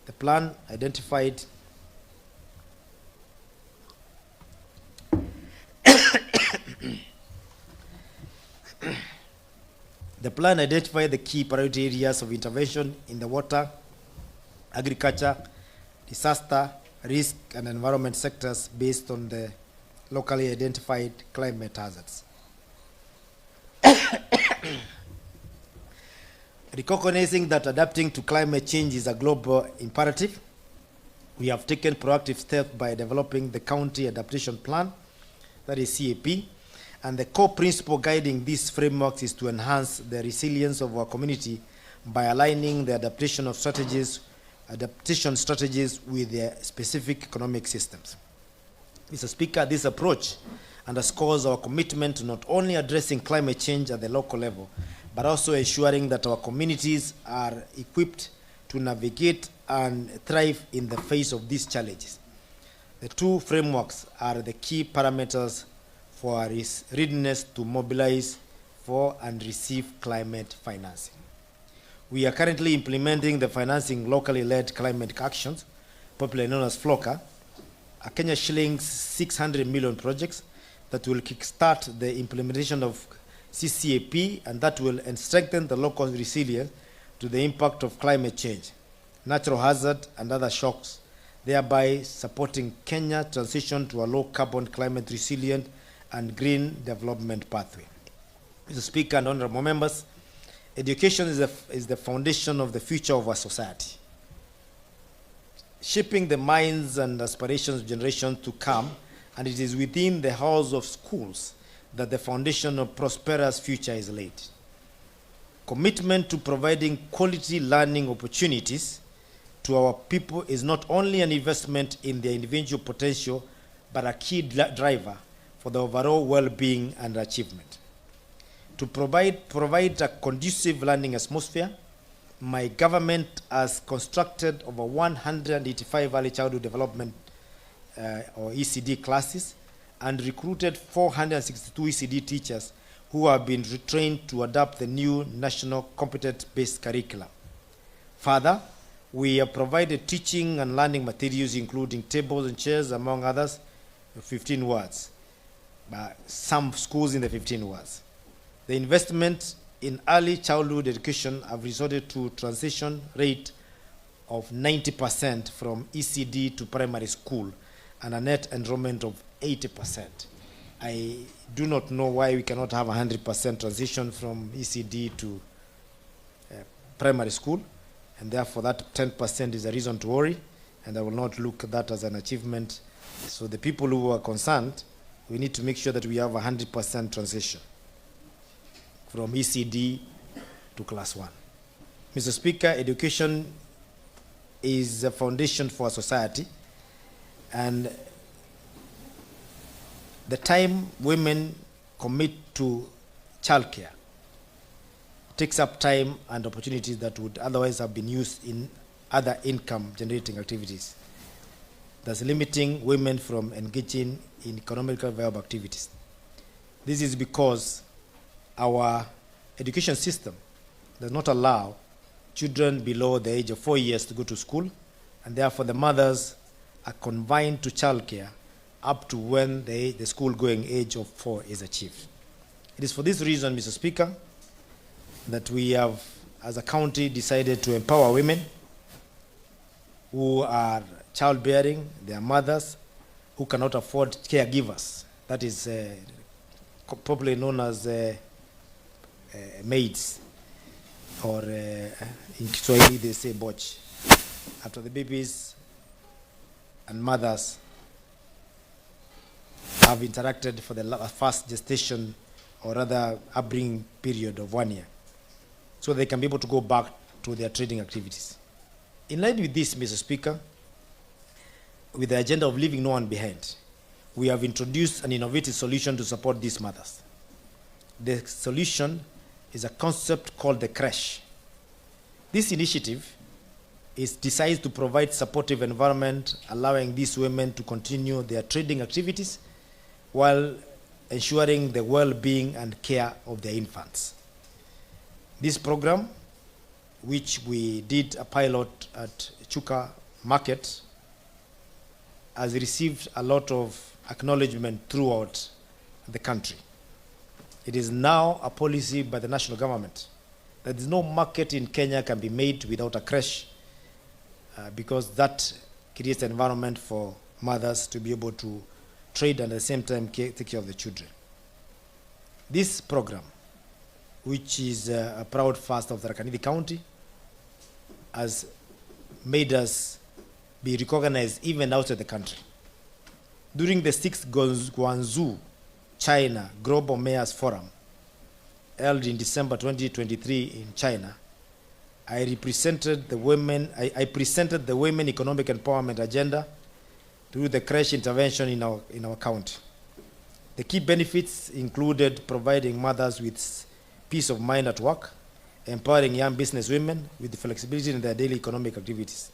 The plan identified the key priority areas of intervention in the water, agriculture, disaster, risk, and environment sectors based on the locally identified climate hazards. Recognizing that adapting to climate change is a global imperative, we have taken proactive steps by developing the County Adaptation Plan, that is CAP, and the core principle guiding these frameworks is to enhance the resilience of our community by aligning the adaptation strategies with their specific economic systems. Mr. Speaker, this approach underscores our commitment to not only addressing climate change at the local level, but also ensuring that our communities are equipped to navigate and thrive in the face of these challenges. The two frameworks are the key parameters for our readiness to mobilize for and receive climate financing. We are currently implementing the financing locally led climate actions, popularly known as FLOCA, a Kenya shillings 600 million projects that will kickstart the implementation of CCAP, and that will strengthen the local resilience to the impact of climate change, natural hazard, and other shocks, thereby supporting Kenya transition to a low carbon, climate resilient, and green development pathway. Mr. Speaker and honorable members, education is the foundation of the future of our society. Shaping the minds and aspirations of generations to come, and it is within the halls of schools that the foundation of prosperous future is laid. Commitment to providing quality learning opportunities to our people is not only an investment in their individual potential, but a key driver for the overall well-being and achievement. To provide a conducive learning atmosphere, my government has constructed over 185 early childhood development or ECD classes and recruited 462 ECD teachers who have been retrained to adapt the new national competence-based curriculum. Further, we have provided teaching and learning materials including tables and chairs, among others, 15 words. Some schools in the 15 words. The investment in early childhood education have resulted to transition rate of 90% from ECD to primary school and a net enrollment of 80%. I do not know why we cannot have 100% transition from ECD to primary school, and therefore that 10% is a reason to worry, and I will not look at that as an achievement. So the people who are concerned, we need to make sure that we have 100% transition from ECD to class 1. Mr. Speaker, education is a foundation for society, and the time women commit to childcare takes up time and opportunities that would otherwise have been used in other income-generating activities, thus limiting women from engaging in economically viable activities. This is because our education system does not allow children below the age of 4 years to go to school, and therefore the mothers are confined to childcare up to when the school-going age of 4 is achieved. It is for this reason, Mr. Speaker, that we have as a county, decided to empower women who are childbearing, their mothers, who cannot afford caregivers. That is popularly known as maids, or in Kiswahili they say boch. After the babies and mothers have interacted for the first gestation or rather upbringing period of 1 year, so they can be able to go back to their trading activities. In line with this, Mr. Speaker, with the agenda of leaving no one behind, we have introduced an innovative solution to support these mothers. The solution is a concept called the creche. This initiative is designed to provide supportive environment, allowing these women to continue their trading activities while ensuring the well-being and care of their infants. This program, which we did a pilot at Chuka Market, has received a lot of acknowledgement throughout the country. It is now a policy by the national government that there's no market in Kenya can be made without a creche, because that creates an environment for mothers to be able to trade and at the same time take care of the children. This program, which is a proud first of the Tharaka Nithi County, has made us be recognized even outside the country. During the 6th Guangzhou, China Global Mayors Forum, held in December 2023 in China, I presented the Women Economic Empowerment Agenda through the creche intervention in our county. The key benefits included providing mothers with peace of mind at work, empowering young business women with flexibility in their daily economic activities,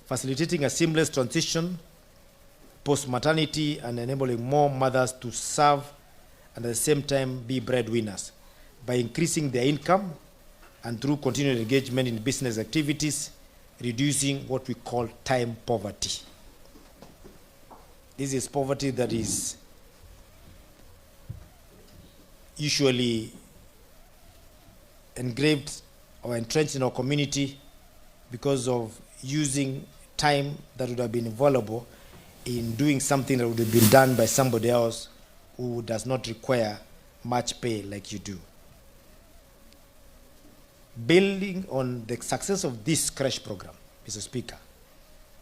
facilitating a seamless transition post-maternity, and enabling more mothers to serve and at the same time be breadwinners by increasing their income and through continued engagement in business activities, reducing what we call time poverty. This is poverty that is usually engraved or entrenched in our community because of using time that would have been available in doing something that would have been done by somebody else who does not require much pay like you do. Building on the success of this creche program, Mr. Speaker,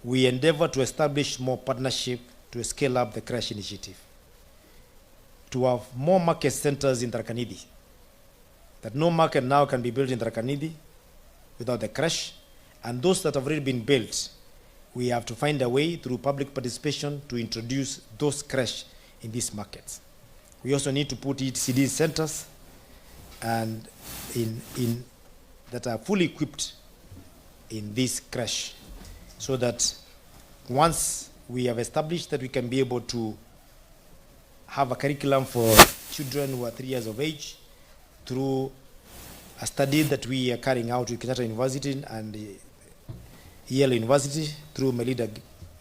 we endeavor to establish more partnership to scale up the creche initiative, to have more market centers in Tharaka Nithi, that no market now can be built in Tharaka Nithi without the creche, and those that have already been built, we have to find a way through public participation to introduce those creche in these markets. We also need to put ECD centers and in that are fully equipped in this creche, so that once we have established that we can be able to have a curriculum for children who are 3 years of age through a study that we are carrying out with Kenyatta University and Yale University through Melinda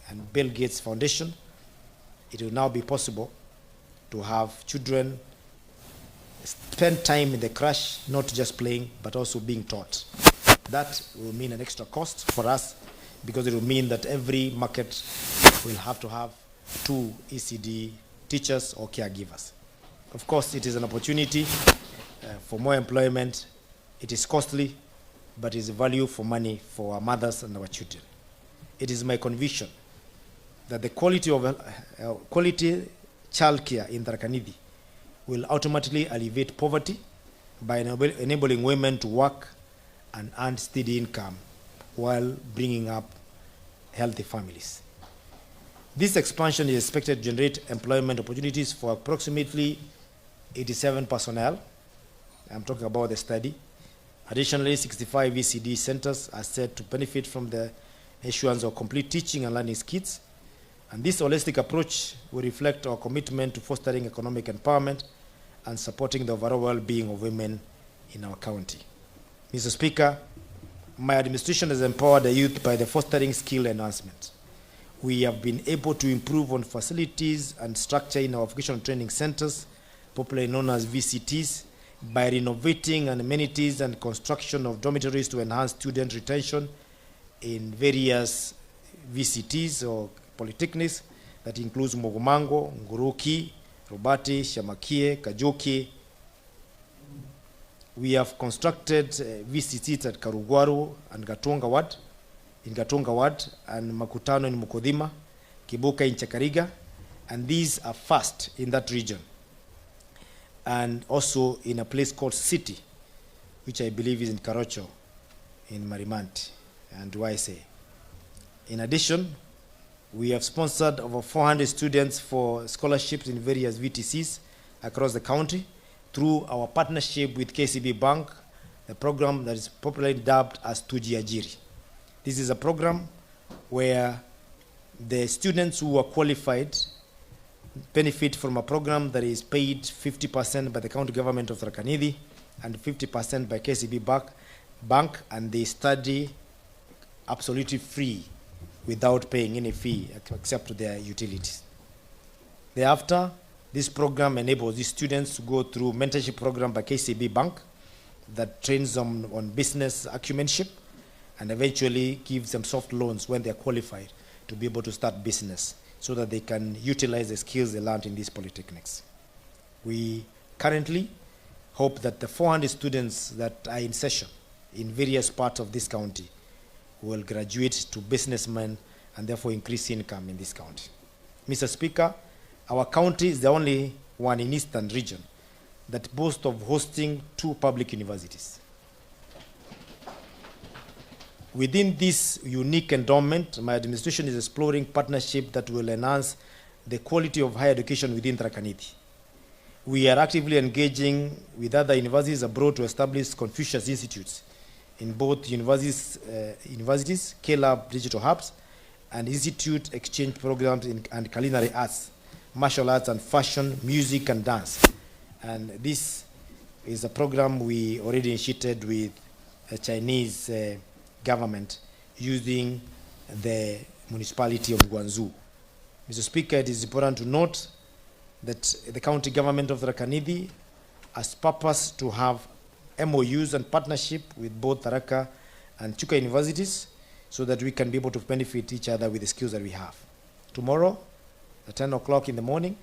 and Bill Gates Foundation, it will now be possible to have children spend time in the creche, not just playing, but also being taught. That will mean an extra cost for us, because it will mean that every market will have to have 2 ECD teachers or caregivers. Of course, it is an opportunity for more employment. It is costly, but is value for money for our mothers and our children. It is my conviction that the quality childcare in Tharaka Nithi will ultimately alleviate poverty by enabling women to work and earn steady income while bringing up healthy families. This expansion is expected to generate employment opportunities for approximately 87 personnel. I'm talking about the study. Additionally, 65 ECD centers are said to benefit from the issuance of complete teaching and learning kits. And this holistic approach will reflect our commitment to fostering economic empowerment and supporting the overall well-being of women in our county. Mr. Speaker, my administration has empowered the youth by the fostering skill enhancement. We have been able to improve on facilities and structure in our vocational training centers, popularly known as VCTs, by renovating and amenities and construction of dormitories to enhance student retention in various VCTs or polytechnics that includes Mogomango, Nguruki, Robati, Shamakie, Kajoki. We have constructed VCTs at Karugwaru and Gatonga Ward, and Makutano in Mukodhima, Kibuka in Chakariga, and these are first in that region. And also in a place called City, which I believe is in Karacho, in Marimanti and YSA. In addition, we have sponsored over 400 students for scholarships in various VTCs across the country through our partnership with KCB Bank, a program that is popularly dubbed as Tuji Ajiri. This is a program where the students who are qualified benefit from a program that is paid 50% by the county government of Tharaka Nithi and 50% by KCB Bank, and they study absolutely free without paying any fee except their utilities. Thereafter, this program enables these students to go through mentorship program by KCB Bank that trains them on business acumenship and eventually gives them soft loans when they are qualified to be able to start business so that they can utilize the skills they learned in these polytechnics. We currently hope that the 400 students that are in session in various parts of this county will graduate to businessmen and therefore increase income in this county. Mr. Speaker, our county is the only one in Eastern region that boasts of hosting 2 public universities. Within this unique endowment, my administration is exploring partnership that will enhance the quality of higher education within Tharaka Nithi. We are actively engaging with other universities abroad to establish Confucius Institutes in both universities, K-Lab digital hubs, and institute exchange programs and culinary arts, martial arts and fashion, music and dance. And this is a program we already initiated with a Chinese government using the municipality of Guangzhou. Mr. Speaker, it is important to note that the county government of Tharaka Nithi has purpose to have MOUs and partnership with both Tharaka and Chuka universities so that we can be able to benefit each other with the skills that we have. Tomorrow, at 10 o'clock in the morning,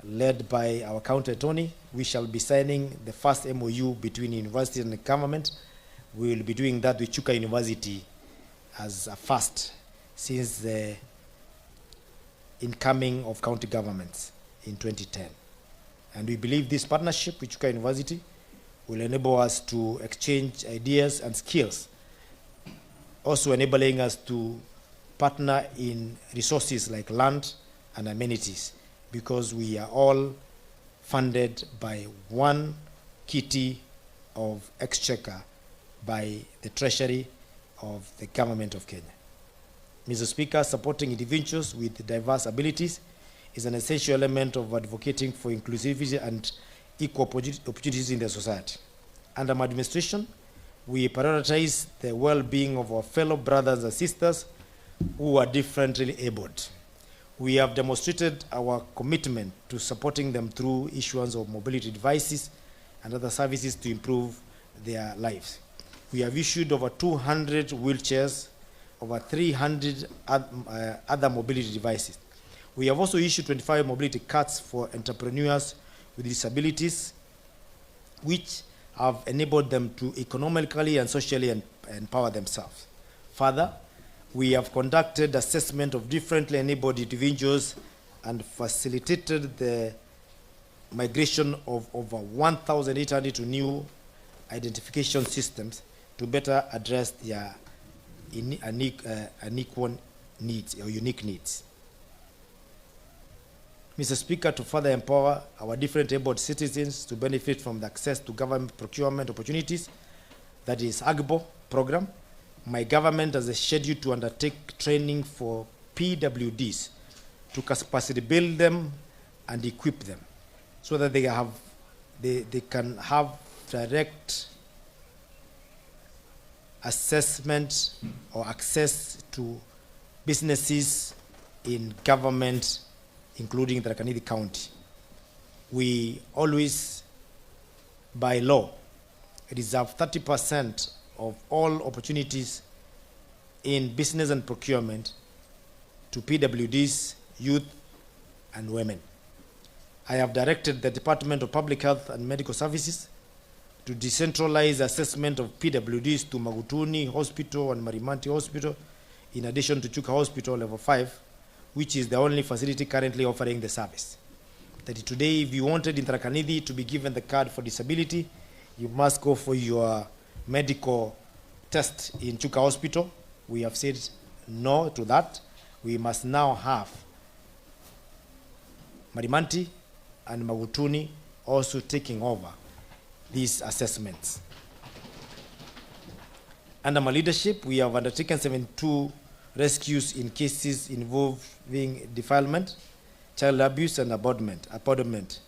led by our county attorney, we shall be signing the first MOU between university and the government. We will be doing that with Chuka University as a first since the incoming of county governments in 2010. And we believe this partnership with Chuka University will enable us to exchange ideas and skills, also enabling us to partner in resources like land and amenities, because we are all funded by one kitty of exchequer by the Treasury of the Government of Kenya. Mr. Speaker, supporting individuals with diverse abilities is an essential element of advocating for inclusivity and equal opportunities in the society. Under my administration, we prioritize the well-being of our fellow brothers and sisters who are differently abled. We have demonstrated our commitment to supporting them through issuance of mobility devices and other services to improve their lives. We have issued over 200 wheelchairs, over 300 other mobility devices. We have also issued 25 mobility cards for entrepreneurs with disabilities, which have enabled them to economically and socially empower themselves. Further, we have conducted assessment of differently enabled individuals and facilitated the migration of over 1,800 to new identification systems to better address their unequal needs or unique needs. Mr. Speaker, to further empower our different abled citizens to benefit from the access to government procurement opportunities, that is AGBO program, my government has a schedule to undertake training for PWDs to capacity build them and equip them so that they can have direct assessment or access to businesses in government, including Tharaka Nithi County. We always by law, reserve 30% of all opportunities in business and procurement to PWDs, youth, and women. I have directed the Department of Public Health and Medical Services to decentralize assessment of PWDs to Magutuni Hospital and Marimanti Hospital, in addition to Chuka Hospital Level 5, which is the only facility currently offering the service. That today, if you wanted in Tharaka Nithi to be given the card for disability, you must go for your medical test in Chuka Hospital. We have said no to that. We must now have Marimanti and Magutuni also taking over these assessments. Under my leadership, we have undertaken 72 rescues in cases involving defilement, child abuse, and abandonment,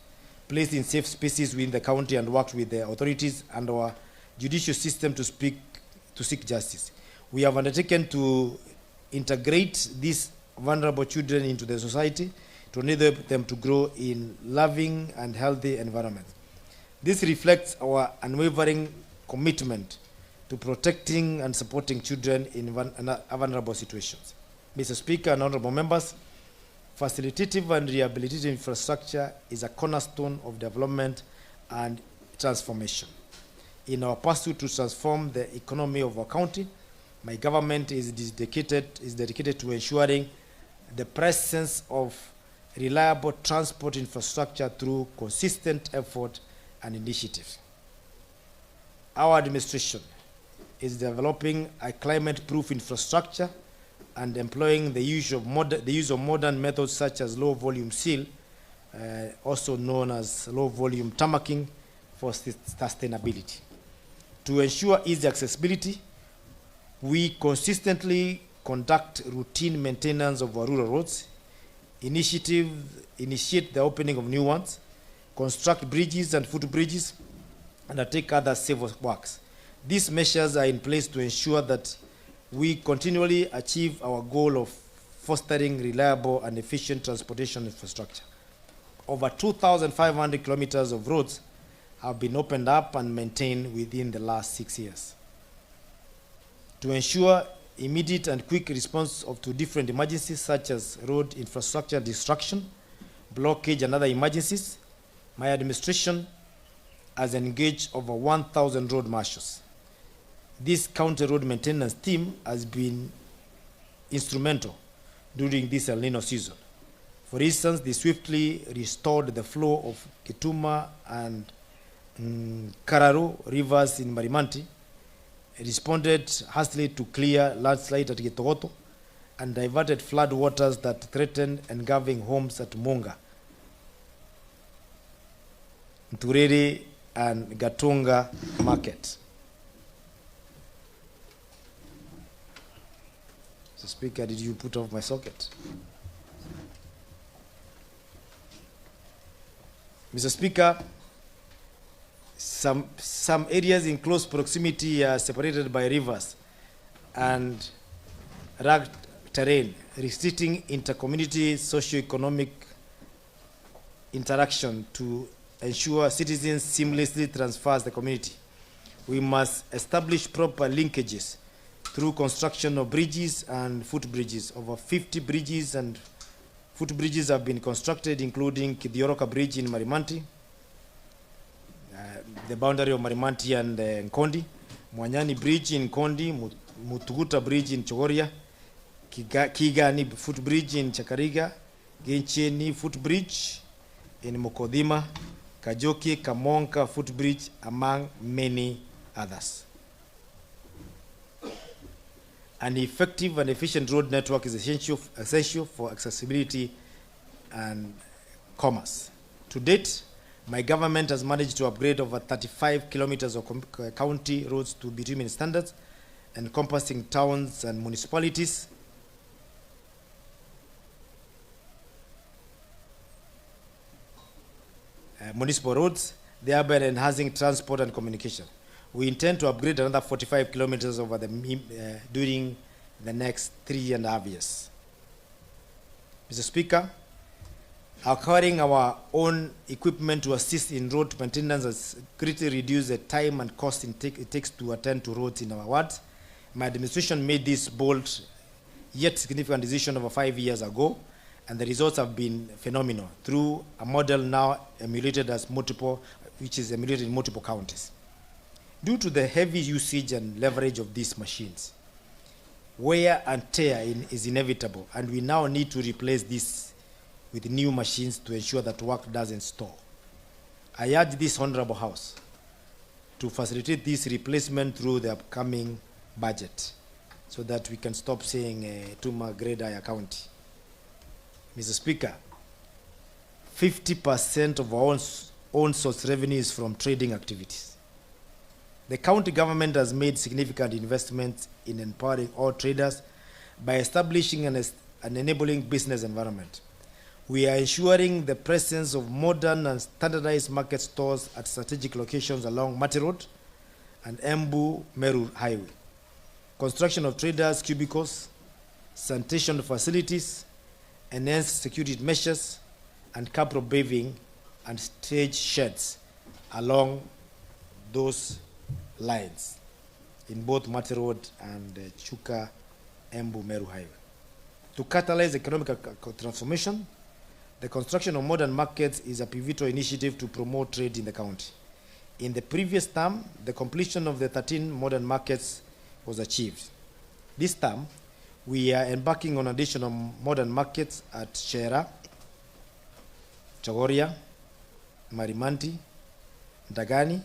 placed in safe spaces within the county, and worked with the authorities and our judicial system to seek justice. We have undertaken to integrate these vulnerable children into the society to enable them to grow in loving and healthy environments. This reflects our unwavering commitment to protecting and supporting children in vulnerable situations. Mr. Speaker and honorable members, facilitative and rehabilitative infrastructure is a cornerstone of development and transformation. In our pursuit to transform the economy of our county, my government is dedicated to ensuring the presence of reliable transport infrastructure through consistent effort and initiative. Our administration is developing a climate-proof infrastructure and employing the use of modern methods such as low-volume seal, also known as low-volume tarmacking, for sustainability. To ensure easy accessibility, we consistently conduct routine maintenance of our rural roads, initiate the opening of new ones, construct bridges and footbridges, and undertake other civil works. These measures are in place to ensure that we continually achieve our goal of fostering reliable and efficient transportation infrastructure. Over 2,500 kilometers of roads have been opened up and maintained within the last 6 years. To ensure immediate and quick response to different emergencies such as road infrastructure destruction, blockage, and other emergencies, my administration has engaged over 1,000 road marshals. This county road maintenance team has been instrumental during this El Nino season. For instance, they swiftly restored the flow of Kituma and Kararu rivers in Marimanti, responded hastily to clear landslide at Gitogoto, and diverted flood waters that threatened engulfing homes at Monga, Nturere, and Gatunga Market. Mr. Speaker, did you put off my socket? Mr. Speaker, some areas in close proximity are separated by rivers and rugged terrain, restricting inter-community socio-economic interaction to ensure citizens seamlessly transfers the community. We must establish proper linkages through construction of bridges and footbridges. Over 50 bridges and footbridges have been constructed, including Kidioroka Bridge in Marimanti, the boundary of Marimanti and Nkondi, Mwanyani Bridge in Nkondi, Mutuguta Bridge in Chogoria, Kigani Footbridge in Chakariga, Gencheni Footbridge in Mokodima, Kajoki Kamonka Footbridge, among many others. An effective and efficient road network is essential for accessibility and commerce. To date, my government has managed to upgrade over 35 kilometers of county roads to bitumen standards, encompassing towns and municipalities. Municipal roads, thereby enhancing transport and communication. We intend to upgrade another 45 kilometers over during the next 3.5 years. Mr. Speaker, Acquiring our own equipment to assist in road maintenance has greatly reduced the time and cost it takes to attend to roads in our wards. My administration made this bold yet significant decision over 5 years ago, and the results have been phenomenal through a model now emulated which is emulated in multiple counties. Due to the heavy usage and leverage of these machines, wear and tear is inevitable, and we now need to replace this with new machines to ensure that work doesn't stall. I urge this Honorable House to facilitate this replacement through the upcoming budget so that we can stop saying Tuma Greda County. Mr. Speaker, 50% of our own source revenue is from trading activities. The county government has made significant investments in empowering all traders by establishing an enabling business environment. We are ensuring the presence of modern and standardized market stores at strategic locations along Mati Road and Embu Meru Highway. Construction of traders' cubicles, sanitation facilities, enhanced security measures, and capital paving and stage sheds along those lines in both Mati Road and Chuka Embu Meru Highway. To catalyze economic transformation, the construction of modern markets is a pivotal initiative to promote trade in the county. In the previous term, the completion of the 13 modern markets was achieved. This term, we are embarking on additional modern markets at Shera, Chogoria, Marimanti, Ndagani,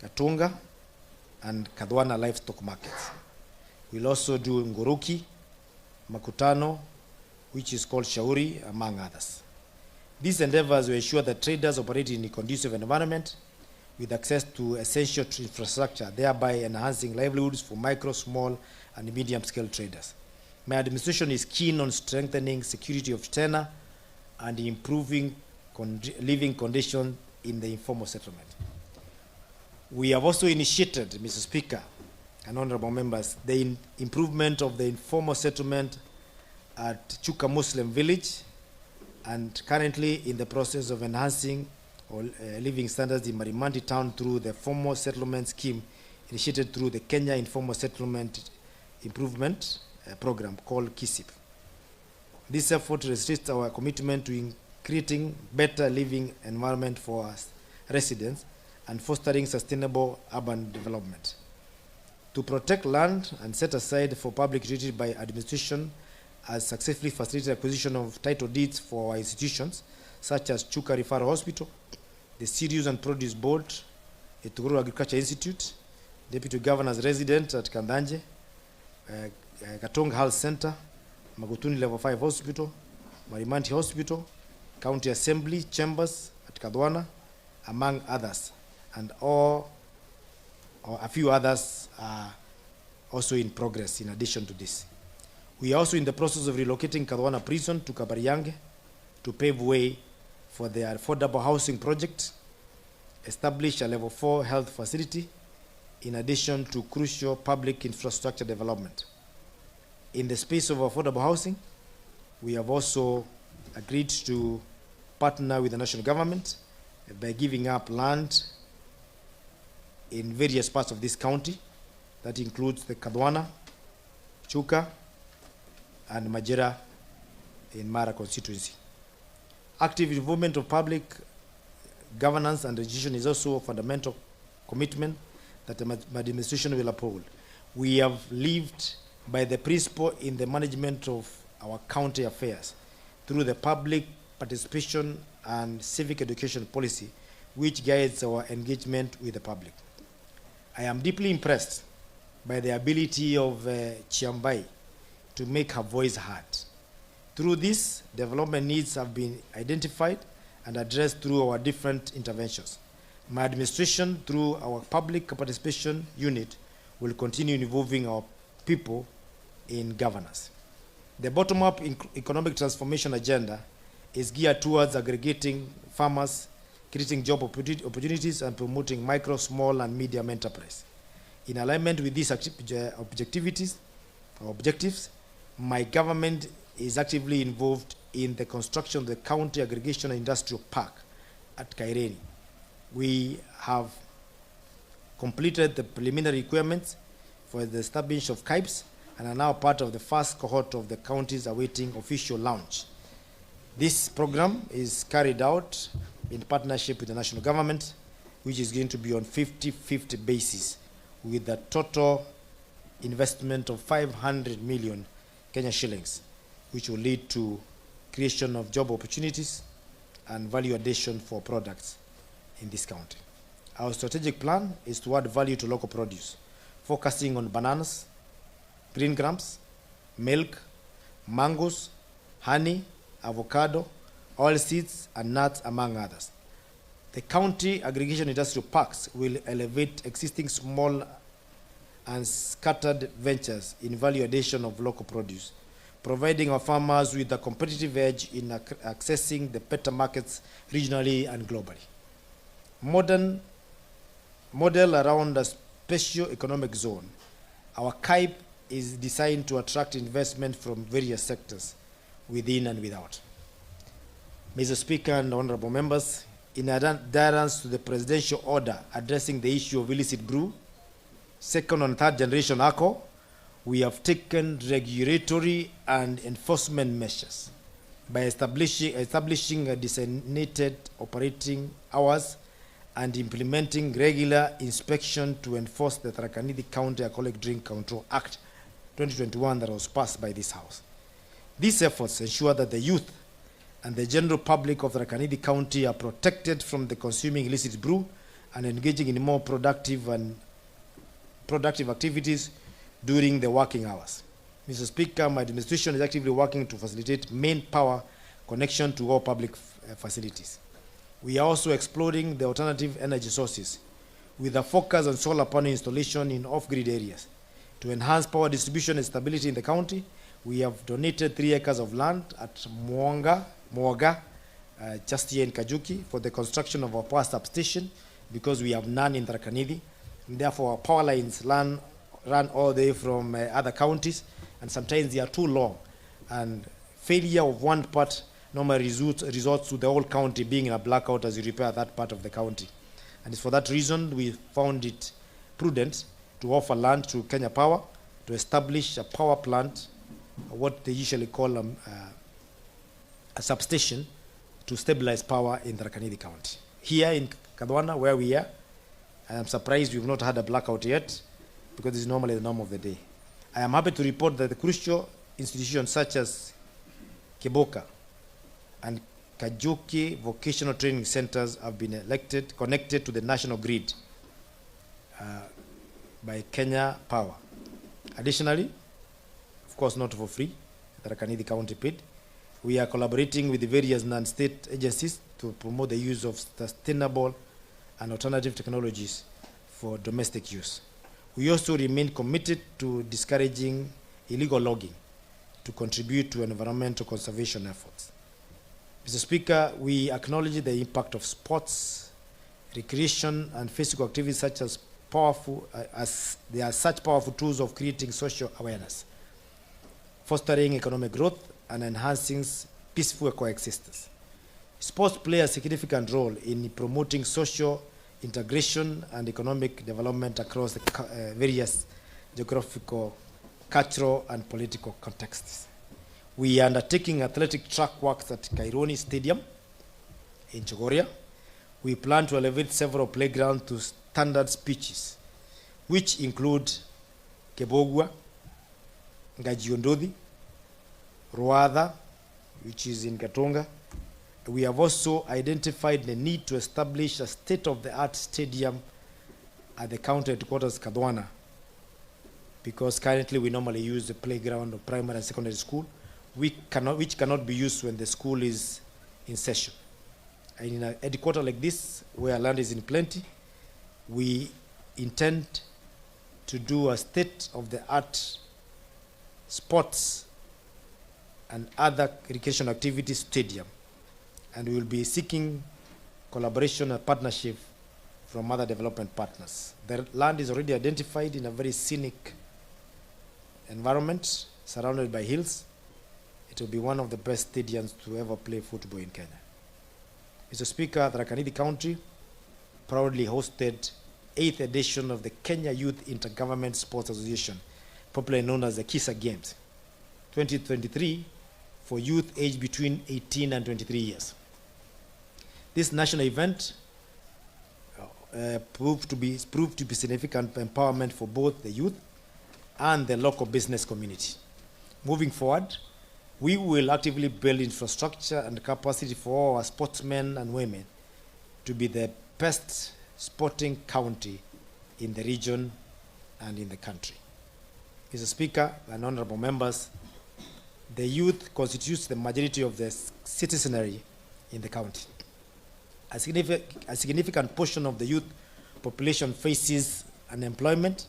Katunga, and Kadwana livestock markets. We'll also do Nguruki, Makutano, which is called Shauri, among others. These endeavors will ensure that traders operate in a conducive environment with access to essential infrastructure, thereby enhancing livelihoods for micro, small, and medium-scale traders. My administration is keen on strengthening security of tenure and improving living conditions in the informal settlement. We have also initiated, Mr. Speaker and honorable members, the improvement of the informal settlement at Chuka Muslim Village, and currently in the process of enhancing living standards in Marimanti town through the formal settlement scheme initiated through the Kenya Informal Settlement Improvement Program called KISIP. This effort restricts our commitment to creating better living environment for us residents and fostering sustainable urban development. To protect land and set aside for public utility by administration has successfully facilitated acquisition of title deeds for our institutions, such as Chuka Referral Hospital, the Cereals and Produce Board, Etuguru Agriculture Institute, Deputy Governor's Resident at Kandanje, Katonga Health Center, Magutuni Level 5 Hospital, Marimanti Hospital, County Assembly Chambers at Kadwana, among others, and a few others are also in progress in addition to this. We are also in the process of relocating Kadwana Prison to Kabariange to pave way for the affordable housing project, establish a level 4 health facility, in addition to crucial public infrastructure development. In the space of affordable housing, we have also agreed to partner with the national government by giving up land in various parts of this county. That includes the Kadwana, Chuka, and Majera in Mara constituency. Active involvement of public governance and legislation is also a fundamental commitment that the administration will uphold. We have lived by the principle in the management of our county affairs through the public participation and civic education policy, which guides our engagement with the public. I am deeply impressed by the ability of Chiambai to make her voice heard. Through this, development needs have been identified and addressed through our different interventions. My administration, through our public participation unit, will continue involving our people in governance. The bottom-up economic transformation agenda is geared towards aggregating farmers, creating job opportunities, and promoting micro, small, and medium enterprise. In alignment with these objectives, my government is actively involved in the construction of the County Aggregation and Industrial Park at Kaireni. We have completed the preliminary requirements for the establishment of KIPES and are now part of the first cohort of the counties awaiting official launch. This program is carried out in partnership with the national government, which is going to be on 50-50 basis with a total investment of 500 million Kenya shillings, which will lead to creation of job opportunities and value addition for products in this county. Our strategic plan is to add value to local produce, focusing on bananas, green grams, milk, mangoes, honey, avocado, oilseeds, and nuts, among others. The county aggregation industrial parks will elevate existing small and scattered ventures in value addition of local produce, providing our farmers with a competitive edge in accessing the better markets regionally and globally. Model around a special economic zone, our KIPE is designed to attract investment from various sectors within and without. Mr. Speaker and honorable members, in adherence to the presidential order addressing the issue of illicit brew, second and third generation alcohol, we have taken regulatory and enforcement measures by establishing a designated operating hours and implementing regular inspection to enforce the Tharaka Nithi County Alcoholic Drink Control Act 2021 that was passed by this House. These efforts ensure that the youth and the general public of Tharaka Nithi County are protected from the consuming illicit brew and engaging in more productive activities during the working hours. Mr. Speaker, my administration is actively working to facilitate main power connection to all public facilities. We are also exploring the alternative energy sources with a focus on solar panel installation in off-grid areas. To enhance power distribution and stability in the county, we have donated 3 acres of land at Mwoga, just here in Njuki, for the construction of our power substation because we have none in Tharaka Nithi. Therefore, our power lines run all the way from other counties, and sometimes they are too long. And failure of one part normally resorts to the whole county being in a blackout as you repair that part of the county. And it's for that reason we found it prudent to offer land to Kenya Power to establish a power plant, what they usually call a substation, to stabilize power in Tharaka Nithi County. Here in Kadwana, where we are, I am surprised we've not had a blackout yet, because this is normally the norm of the day. I am happy to report that the crucial institutions such as Keboka and Njuki vocational training centers have been connected to the national grid by Kenya Power. Additionally, of course not for free, Tharaka Nithi County paid, we are collaborating with the various non-state agencies to promote the use of sustainable and alternative technologies for domestic use. We also remain committed to discouraging illegal logging to contribute to environmental conservation efforts. Mr. Speaker, we acknowledge the impact of sports, recreation, and physical activities such as they are such powerful tools of creating social awareness, fostering economic growth, and enhancing peaceful coexistence. Sports play a significant role in promoting social integration and economic development across the various geographical, cultural, and political contexts. We are undertaking athletic track works at Kaironi Stadium in Chogoria. We plan to elevate several playgrounds to standard pitches, which include Kebogwa, Ngajiondodhi, Ruadha, which is in Katonga. We have also identified the need to establish a state-of-the-art stadium at the county headquarters, Kadwana, because currently we normally use the playground of primary and secondary school, which cannot be used when the school is in session. And in a headquarter like this, where land is in plenty, we intend to do a state-of-the-art sports and other recreation activities stadium. And we will be seeking collaboration and partnership from other development partners. The land is already identified in a very scenic environment, surrounded by hills. it will be one of the best stadiums to ever play football in Kenya. Mr. Speaker, Tharaka Nithi County proudly hosted 8th edition of the Kenya Youth Intergovernment Sports Association, popularly known as the KISA Games 2023, for youth aged between 18 and 23 years. This national event proved to be significant empowerment for both the youth and the local business community. Moving forward, we will actively build infrastructure and capacity for our sportsmen and women to be the best sporting county in the region and in the country. Mr. Speaker and honorable members, the youth constitutes the majority of the citizenry in the county. A significant portion of the youth population faces unemployment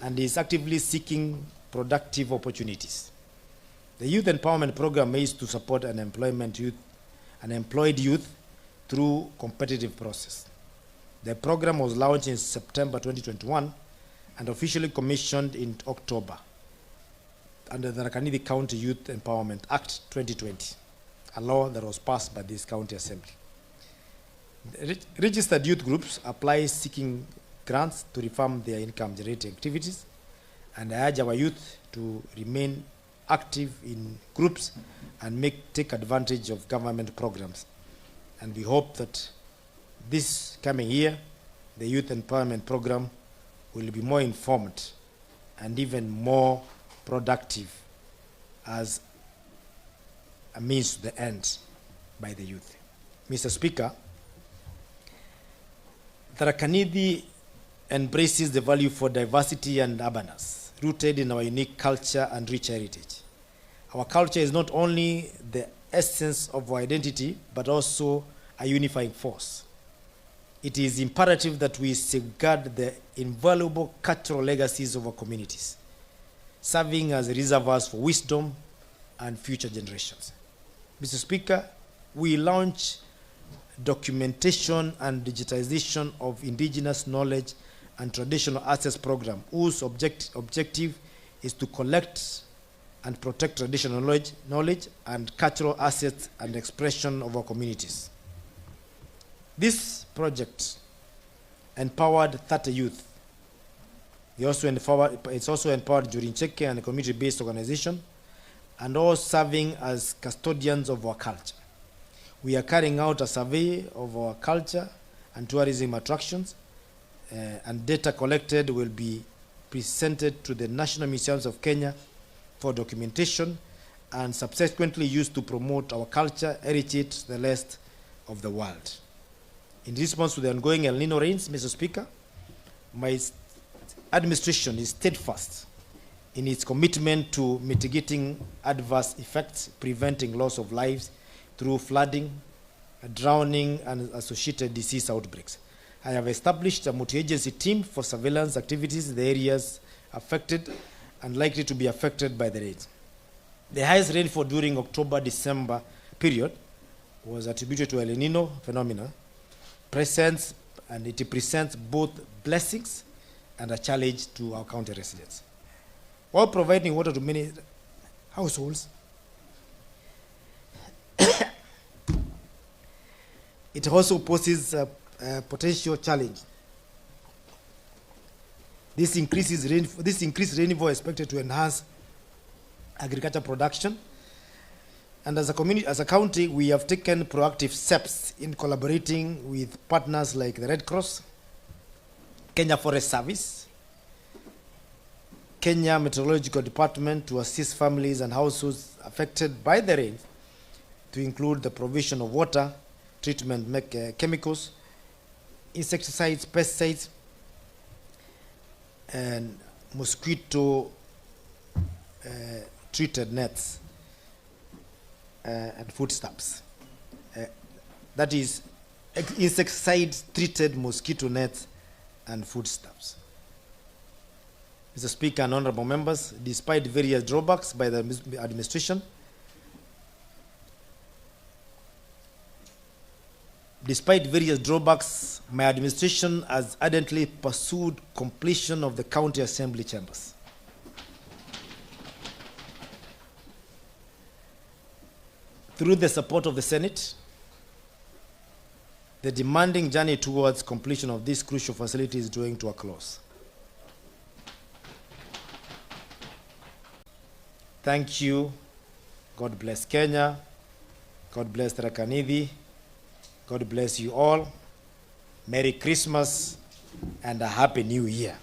and is actively seeking productive opportunities. The Youth Empowerment Program aims to support unemployed youth through competitive process. The program was launched in September 2021 and officially commissioned in October under the Tharaka Nithi County Youth Empowerment Act 2020, a law that was passed by this county assembly. Registered youth groups apply seeking grants to reform their income-generating activities, and I urge our youth to remain active in groups and take advantage of government programs. And we hope that this coming year, the Youth Empowerment Program will be more informed and even more productive as a means to the end by the youth. Mr. Speaker, Tharaka Nithi embraces the value for diversity and urbanness, rooted in our unique culture and rich heritage. Our culture is not only the essence of our identity, but also a unifying force. It is imperative that we safeguard the invaluable cultural legacies of our communities, serving as reservoirs for wisdom and future generations. Mr. Speaker, we launch documentation and digitization of indigenous knowledge and traditional access program, whose objective is to collect and protect traditional knowledge and cultural assets and expression of our communities. This project empowered 30 youth. It's also empowered during childcare and community-based organization, and all serving as custodians of our culture. We are carrying out a survey of our culture and tourism attractions, and data collected will be presented to the National Museums of Kenya for documentation and subsequently used to promote our culture heritage to the rest of the world. In response to the ongoing El Nino rains, Mr. Speaker, my administration is steadfast in its commitment to mitigating adverse effects, preventing loss of lives through flooding, drowning, and associated disease outbreaks. I have established a multi-agency team for surveillance activities in the areas affected and likely to be affected by the rains. The highest rainfall during October-December period was attributed to El Nino phenomena, and it presents both blessings and a challenge to our county residents. While providing water to many households, it also poses a potential challenge. This increased rainfall is expected to enhance agriculture production. And as a county, we have taken proactive steps in collaborating with partners like the Red Cross, Kenya Forest Service, Kenya Meteorological Department to assist families and households affected by the rain, to include the provision of water, treatment chemicals, insecticides, pesticides, and mosquito treated nets and foodstuffs. That is, insecticide treated mosquito nets and foodstuffs. Mr. Speaker and honorable members, despite various drawbacks by the administration, my administration has ardently pursued completion of the county assembly chambers. Through the support of the Senate, the demanding journey towards completion of this crucial facility is drawing to a close. Thank you. God bless Kenya. God bless Tharaka Nithi. God bless you all. Merry Christmas and a Happy New Year.